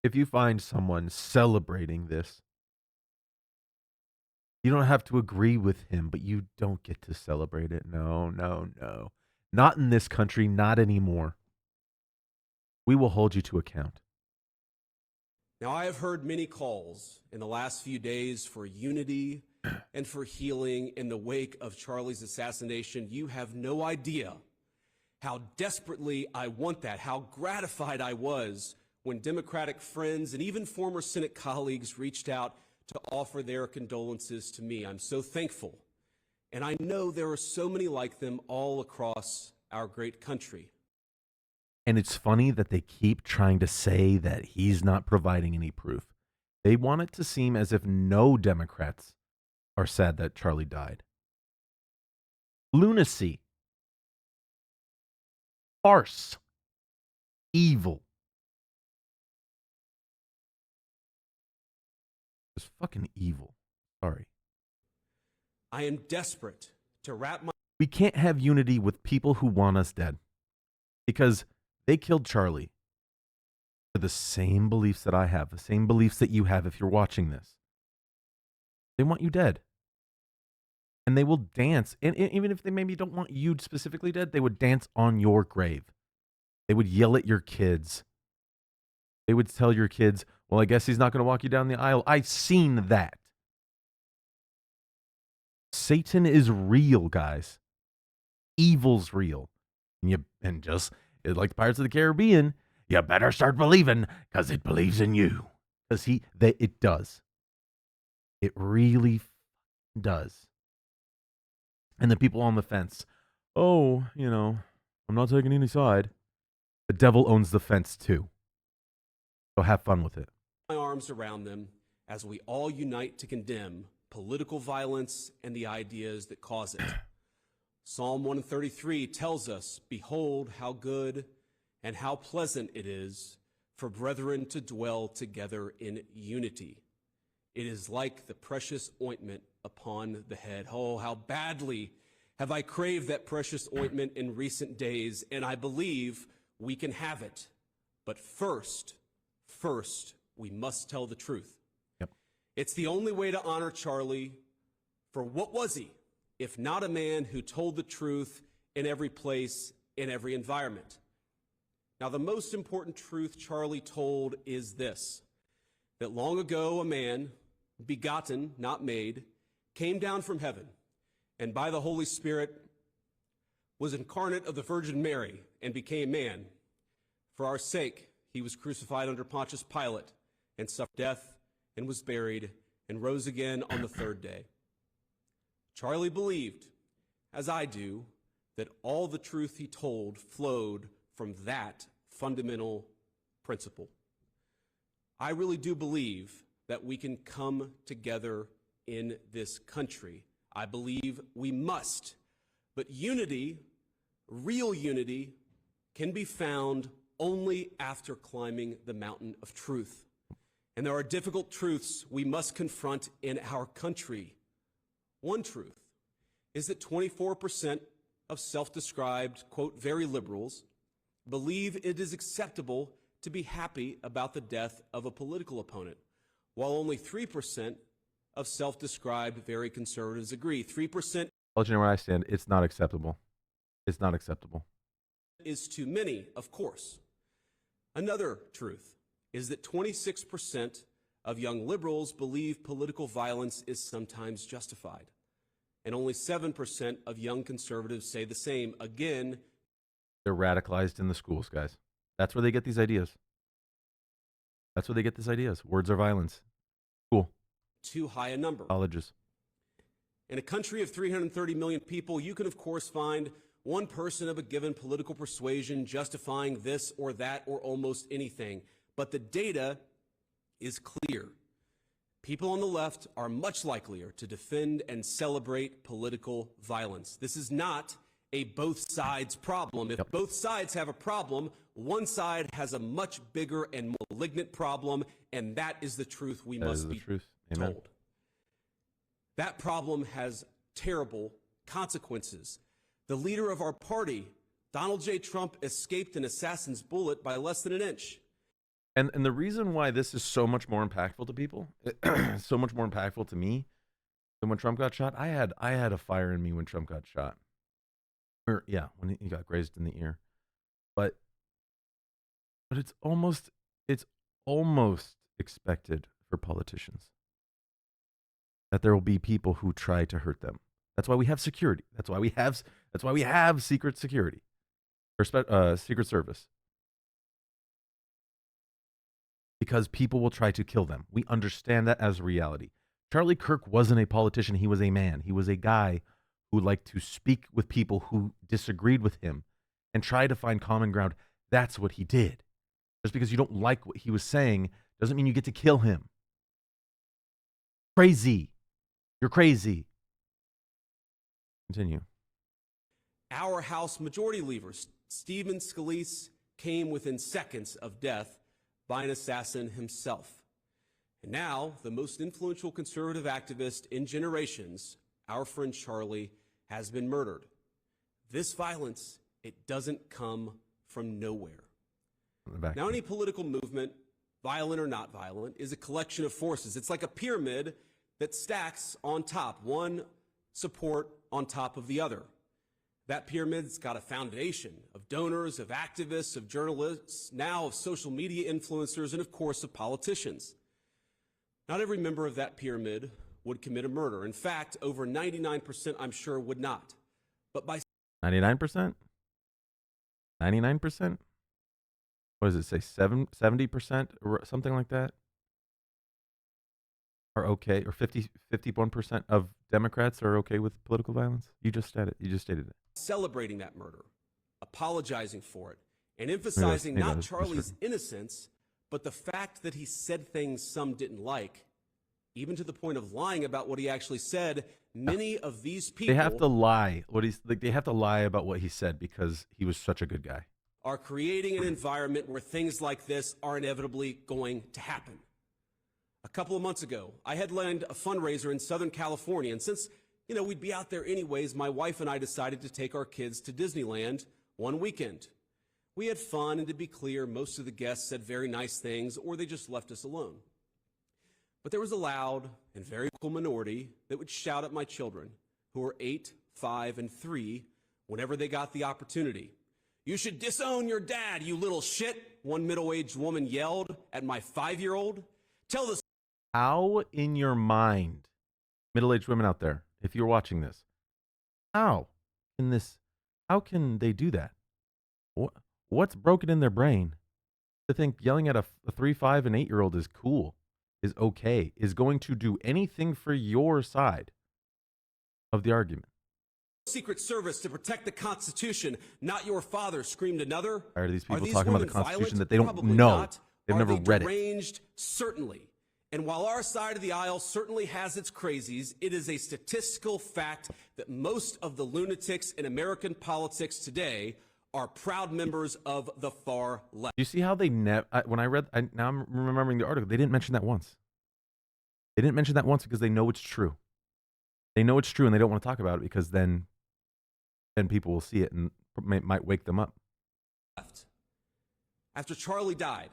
If you find someone celebrating this, you don't have to agree with him, but you don't get to celebrate it. No, no, no. Not in this country, not anymore. We will hold you to account. Now, I have heard many calls in the last few days for unity and for healing in the wake of Charlie's assassination. You have no idea how desperately I want that, how gratified I was when Democratic friends and even former Senate colleagues reached out to offer their condolences to me. I'm so thankful. And I know there are so many like them all across our great country. And it's funny that they keep trying to say that he's not providing any proof. They want it to seem as if no Democrats are sad that Charlie died. Lunacy. Farce. Evil. It's fucking evil. Sorry. I am desperate to wrap my... We can't have unity with people who want us dead. Because they killed Charlie for the same beliefs that I have, the same beliefs that you have if you're watching this. They want you dead. And they will dance. And even if they maybe don't want you specifically dead, they would dance on your grave. They would yell at your kids. They would tell your kids, well, I guess he's not going to walk you down the aisle. I've seen that. Satan is real, guys. Evil's real. And just like the Pirates of the Caribbean, you better start believing because it believes in you. Because it does. It really does. And the people on the fence, oh, I'm not taking any side. The devil owns the fence too. So have fun with it. My arms around them as we all unite to condemn political violence and the ideas that cause it. Psalm 133 tells us, "Behold how good and how pleasant it is for brethren to dwell together in unity. It is like the precious ointment upon the head." Oh, how badly have I craved that precious ointment in recent days, and I believe we can have it. But first, we must tell the truth. Yep. It's the only way to honor Charlie, for what was he, if not a man who told the truth in every place, in every environment? Now, the most important truth Charlie told is this, that long ago a man, begotten, not made, came down from heaven, and by the Holy Spirit was incarnate of the Virgin Mary and became man. For our sake, he was crucified under Pontius Pilate and suffered death and was buried and rose again on the third day. Charlie believed, as I do, that all the truth he told flowed from that fundamental principle. I really do believe that we can come together in this country. I believe we must. But unity, real unity, can be found only after climbing the mountain of truth. And there are difficult truths we must confront in our country. One truth is that 24% of self-described, quote, very liberals believe it is acceptable to be happy about the death of a political opponent, while only 3% of self-described very conservatives agree. 3%. I'll let you know where I stand. It's not acceptable. It's not acceptable. Is too many, of course. Another truth is that 26% of young liberals believe political violence is sometimes justified, and only 7% of young conservatives say the same. Again, they're radicalized in the schools, guys. That's where they get these ideas. That's where they get these ideas. Words are violence. Cool. Too high a number. Colleges. In a country of 330 million people, you can, of course, find one person of a given political persuasion justifying this or that or almost anything. But the data is clear. People on the left are much likelier to defend and celebrate political violence. This is not a both sides problem. If both sides have a problem, one side has a much bigger and malignant problem, and that is the truth we must be told. That problem has terrible consequences. The leader of our party, Donald J. Trump, escaped an assassin's bullet by less than an inch. And the reason why this is so much more impactful to people, so much more impactful to me than when Trump got shot, I had a fire in me when Trump got shot. When he got grazed in the ear. But it's almost expected for politicians that there will be people who try to hurt them. That's why we have security. That's why we have secret security or Secret Service. Because people will try to kill them. We understand that as a reality. Charlie Kirk wasn't a politician. He was a man. He was a guy who liked to speak with people who disagreed with him and try to find common ground. That's what he did. Just because you don't like what he was saying doesn't mean you get to kill him. Crazy. You're crazy. Continue. Our House Majority Leader, Stephen Scalise, came within seconds of death by an assassin himself. And now, the most influential conservative activist in generations, our friend Charlie, has been murdered. This violence, it doesn't come from nowhere. Now, any political movement, violent or not violent, is a collection of forces. It's like a pyramid that stacks on top, one support on top of the other. That pyramid's got a foundation of donors, of activists, of journalists, now of social media influencers, and of course of politicians. Not every member of that pyramid would commit a murder. In fact, over 99% I'm sure would not. But by 99%? 99%? What does it say? 70% or something like that? Are okay, or 51% of Democrats are okay with political violence? You just said it. You just stated it. celebrating that murder, apologizing for it, and Maybe emphasizing I not was Charlie's misheard. innocence, but the fact that he said things some didn't like, even to the point of lying about what he actually said. Many of these people They have to lie. They have to lie about what he said because he was such a good guy. are creating an environment where things like this are inevitably going to happen. A couple of months ago, I headlined a fundraiser in Southern California, and since we'd be out there anyways, my wife and I decided to take our kids to Disneyland one weekend. We had fun, and to be clear, most of the guests said very nice things, or they just left us alone. But there was a loud and very vocal minority that would shout at my children, who were 8, 5, and 3, whenever they got the opportunity. "You should disown your dad, you little shit," one middle-aged woman yelled at my 5-year-old. "Tell the..." How in your mind, middle-aged women out there, if you're watching this, how can they do that? What's broken in their brain to think yelling at a 3, 5, and 8-year-old is cool, is okay, is going to do anything for your side of the argument? Secret Service to protect the Constitution, not your father," screamed another. Are these people these talking about the women Constitution violent? that they don't Probably know? not. They've Are never they read it. deranged? Certainly. And while our side of the aisle certainly has its crazies, it is a statistical fact that most of the lunatics in American politics today are proud members of the far left. You see how they now I'm remembering the article. They didn't mention that once. They didn't mention that once because they know it's true. They know it's true and they don't want to talk about it because then people will see it and might wake them up. After Charlie died,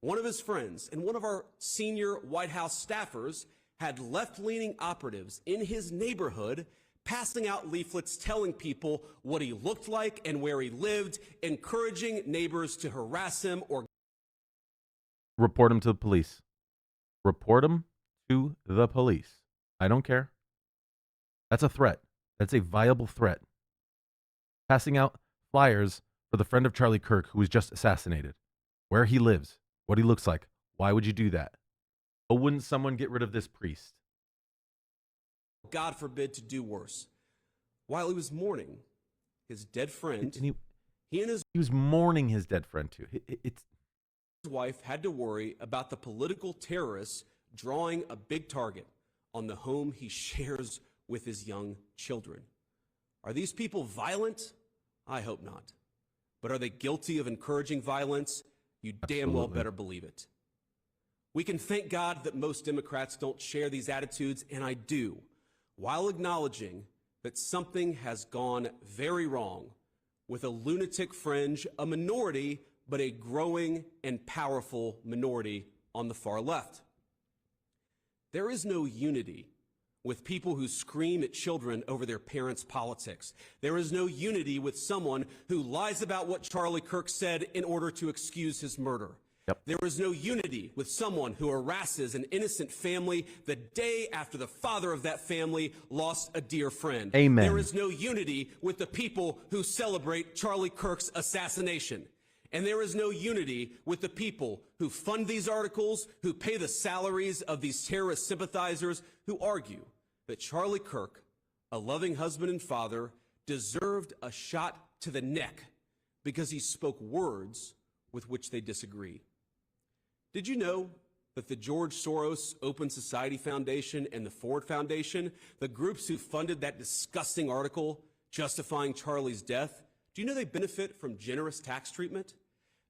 one of his friends and one of our senior White House staffers had left-leaning operatives in his neighborhood passing out leaflets telling people what he looked like and where he lived, encouraging neighbors to harass him or Report him to the police. Report him to the police. I don't care. That's a threat. That's a viable threat. Passing out flyers for the friend of Charlie Kirk who was just assassinated. Where he lives. What he looks like. Why would you do that? But wouldn't someone get rid of this priest? God forbid, to do worse. While he was mourning his dead friend, And he and his he was mourning his dead friend too. It's wife had to worry about the political terrorists drawing a big target on the home he shares with his young children. Are these people violent? I hope not. But are they guilty of encouraging violence? You damn well Absolutely. better believe it. We can thank God that most Democrats don't share these attitudes, and I do, while acknowledging that something has gone very wrong with a lunatic fringe, a minority, but a growing and powerful minority on the far left. There is no unity with people who scream at children over their parents' politics. There is no unity with someone who lies about what Charlie Kirk said in order to excuse his murder. Yep. There is no unity with someone who harasses an innocent family the day after the father of that family lost a dear friend. Amen. There is no unity with the people who celebrate Charlie Kirk's assassination. And there is no unity with the people who fund these articles, who pay the salaries of these terrorist sympathizers, who argue that Charlie Kirk, a loving husband and father, deserved a shot to the neck because he spoke words with which they disagree. Did you know that the George Soros Open Society Foundation and the Ford Foundation, the groups who funded that disgusting article justifying Charlie's death, do you know they benefit from generous tax treatment?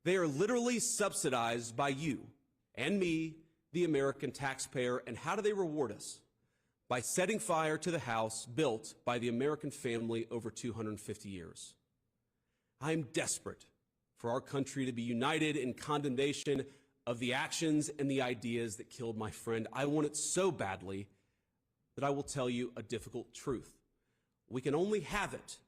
They are literally subsidized by you and me, the American taxpayer. And how do they reward us? By setting fire to the house built by the American family over 250 years. I am desperate for our country to be united in condemnation of the actions and the ideas that killed my friend. I want it so badly that I will tell you a difficult truth. We can only have it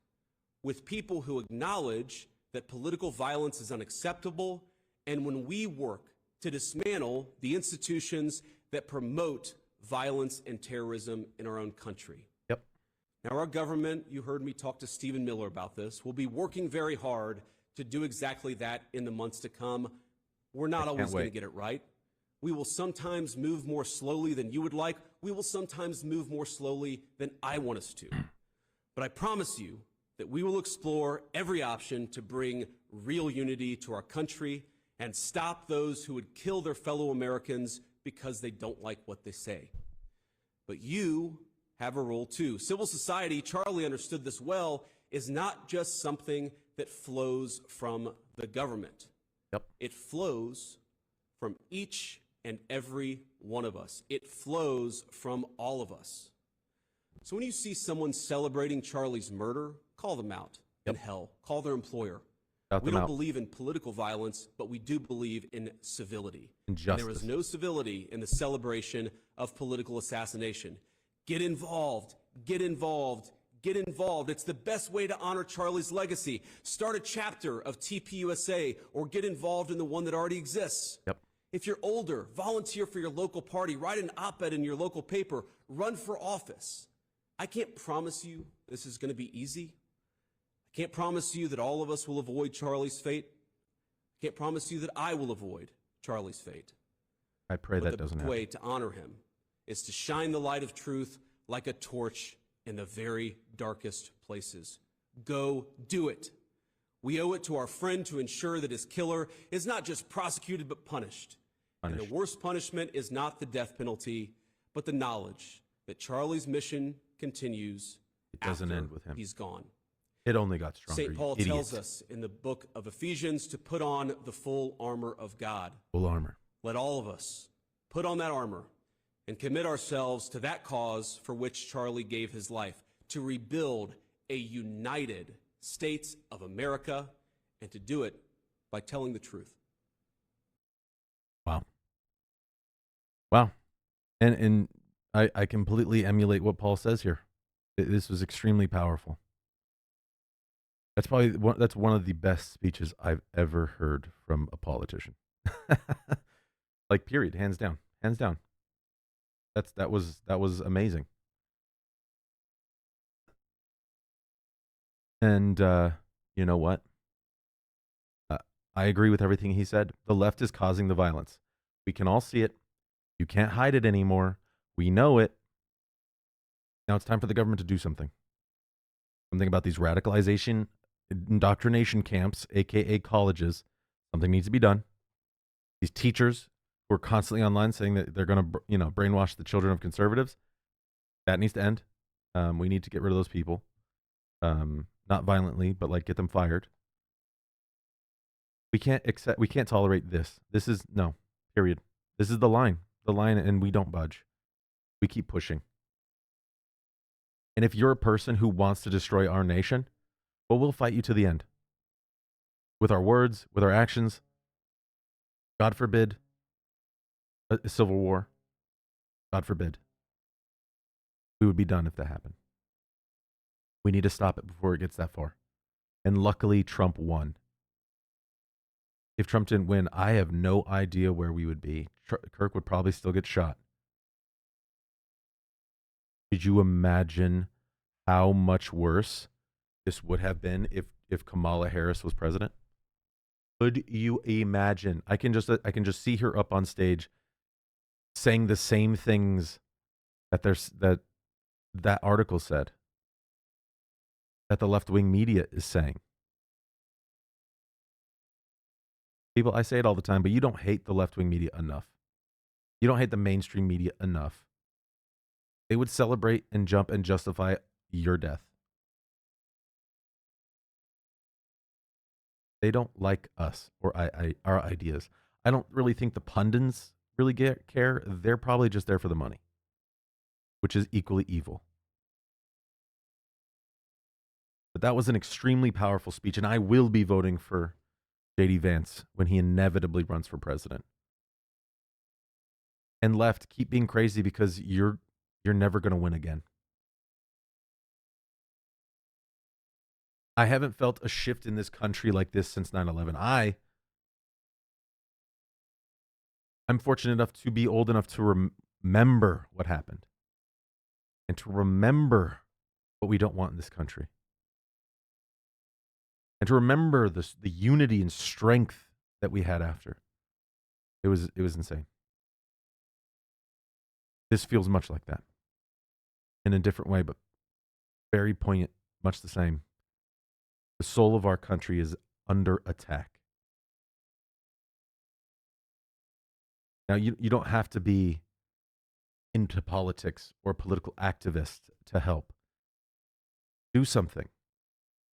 with people who acknowledge that political violence is unacceptable, and when we work to dismantle the institutions that promote violence and terrorism in our own country. Yep. Now, our government, you heard me talk to Stephen Miller about this, will be working very hard to do exactly that in the months to come. We're not always going to get it right. We will sometimes move more slowly than you would like. We will sometimes move more slowly than I want us to. But I promise you that we will explore every option to bring real unity to our country and stop those who would kill their fellow Americans because they don't like what they say. But you have a role too. Civil society, Charlie understood this well, is not just something that flows from the government. Yep. It flows from each and every one of us. It flows from all of us. So when you see someone celebrating Charlie's murder, call them out. Yep. And hell, call their employer. Shout We them don't out. believe in political violence, but we do believe in civility. In And there is justice. no civility in the celebration of political assassination. Get involved. Get involved. Get involved. It's the best way to honor Charlie's legacy. Start a chapter of TPUSA or get involved in the one that already exists. Yep. If you're older, volunteer for your local party, write an op-ed in your local paper, run for office. I can't promise you this is going to be easy. I can't promise you that all of us will avoid Charlie's fate. I can't promise you that I will avoid Charlie's fate. I pray But that doesn't the happen. way to honor him is to shine the light of truth like a torch in the very darkest places. Go do it. We owe it to our friend to ensure that his killer is not just prosecuted but punished. And the worst punishment is not the death penalty, but the knowledge that Charlie's mission continues. It doesn't after end with him. He's gone. It only got stronger. St. Paul you tells idiots. us in the book of Ephesians to put on the full armor of God. Full armor. Let all of us put on that armor and commit ourselves to that cause for which Charlie gave his life, to rebuild a united States of America, and to do it by telling the truth. Wow. Wow. And I completely emulate what Paul says here. This was extremely powerful. That's one of the best speeches I've ever heard from a politician. Like, period, hands down. Hands down. That was amazing. And you know what? I agree with everything he said. The left is causing the violence. We can all see it. You can't hide it anymore. We know it. Now it's time for the government to do something. Something about these radicalization, indoctrination camps, aka colleges. Something needs to be done. These teachers who are constantly online saying that they're going to, brainwash the children of conservatives. That needs to end. We need to get rid of those people. Not violently, but like get them fired. We can't tolerate this. This is no, period. This is the line, and we don't budge. We keep pushing. And if you're a person who wants to destroy our nation, well, we'll fight you to the end. With our words, with our actions. God forbid a civil war. God forbid. We would be done if that happened. We need to stop it before it gets that far. And luckily, Trump won. If Trump didn't win, I have no idea where we would be. Kirk would probably still get shot. Could you imagine how much worse this would have been if Kamala Harris was president? Could you imagine? I can just see her up on stage saying the same things that article said, that the left-wing media is saying. People, I say it all the time, but you don't hate the left-wing media enough. You don't hate the mainstream media enough. They would celebrate and jump and justify your death. They don't like us or our ideas. I don't really think the pundits really care. They're probably just there for the money, which is equally evil. But that was an extremely powerful speech, and I will be voting for J.D. Vance when he inevitably runs for president. And left, keep being crazy because you're never going to win again. I haven't felt a shift in this country like this since 9/11. I'm fortunate enough to be old enough to remember what happened and to remember what we don't want in this country and to remember the unity and strength that we had after. It was insane. This feels much like that in a different way, but very poignant, much the same. The soul of our country is under attack. Now, you don't have to be into politics or a political activist to help. Do something.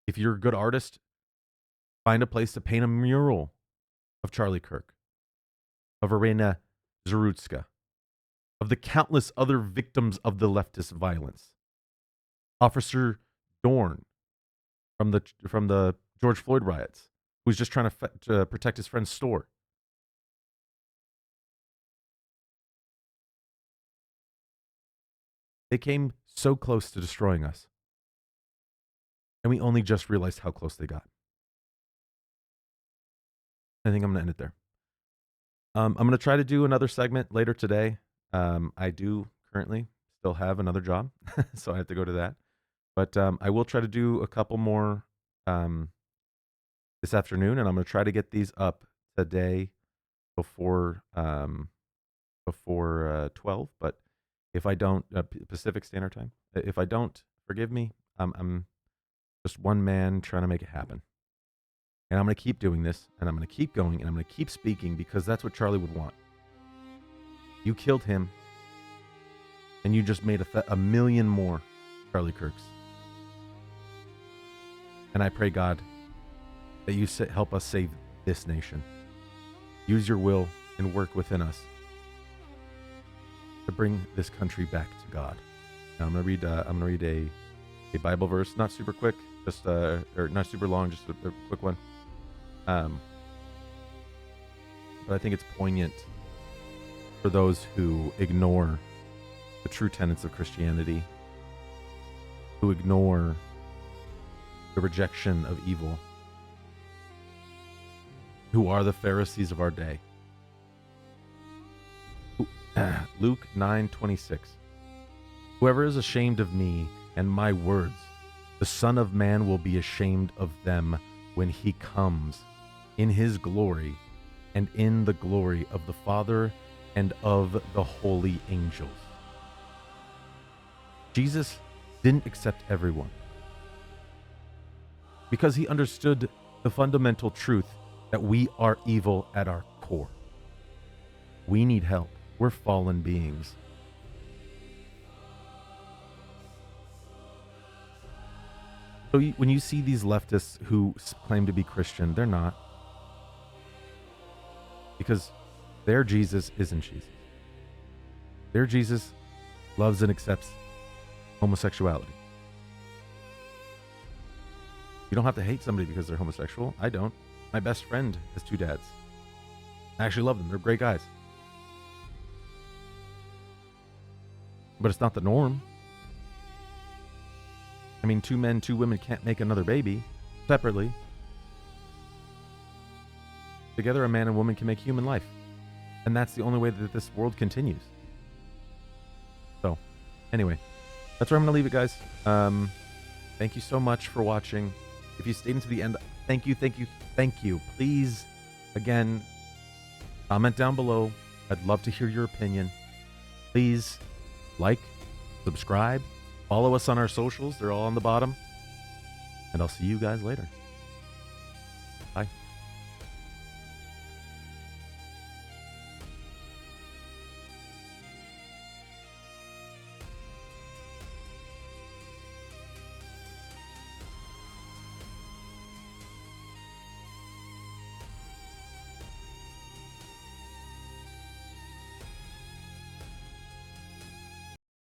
If you're a good artist, find a place to paint a mural of Charlie Kirk, of Irina Zarutska, of the countless other victims of the leftist violence. Officer Dorn from the George Floyd riots, who's just trying to protect his friend's store. They came so close to destroying us, and we only just realized how close they got. I think I'm going to end it there. I'm going to try to do another segment later today. I do currently still have another job, so I have to go to that. But I will try to do a couple more this afternoon, and I'm going to try to get these up today before 12. But if I don't, Pacific Standard Time, if I don't, forgive me. I'm just one man trying to make it happen. And I'm going to keep doing this, and I'm going to keep going, and I'm going to keep speaking because that's what Charlie would want. You killed him, and you just made a million more Charlie Kirks. And I pray, God, that you help us save this nation. Use your will and work within us to bring this country back to God. Now I'm going to read a Bible verse, not super quick, just or not super long, just a quick one. But I think it's poignant for those who ignore the true tenets of Christianity, who ignore the rejection of evil, who are the Pharisees of our day. Luke 9:26. Whoever is ashamed of me and my words, the Son of Man will be ashamed of them when he comes in his glory and in the glory of the Father and of the holy angels. Jesus didn't accept everyone because he understood the fundamental truth that we are evil at our core. We need help. We're fallen beings. So when you see these leftists who claim to be Christian, they're not. Because their Jesus isn't Jesus. Their Jesus loves and accepts homosexuality. You don't have to hate somebody because they're homosexual. I don't. My best friend has 2 dads. I actually love them. They're great guys. But it's not the norm. I mean, 2 men, 2 women can't make another baby separately. Together, a man and woman can make human life. And that's the only way that this world continues. So, anyway, that's where I'm going to leave it, guys. Thank you so much for watching. If you stayed into the end, thank you, thank you, thank you. Please, again, comment down below. I'd love to hear your opinion. Please like, subscribe, follow us on our socials. They're all on the bottom. And I'll see you guys later.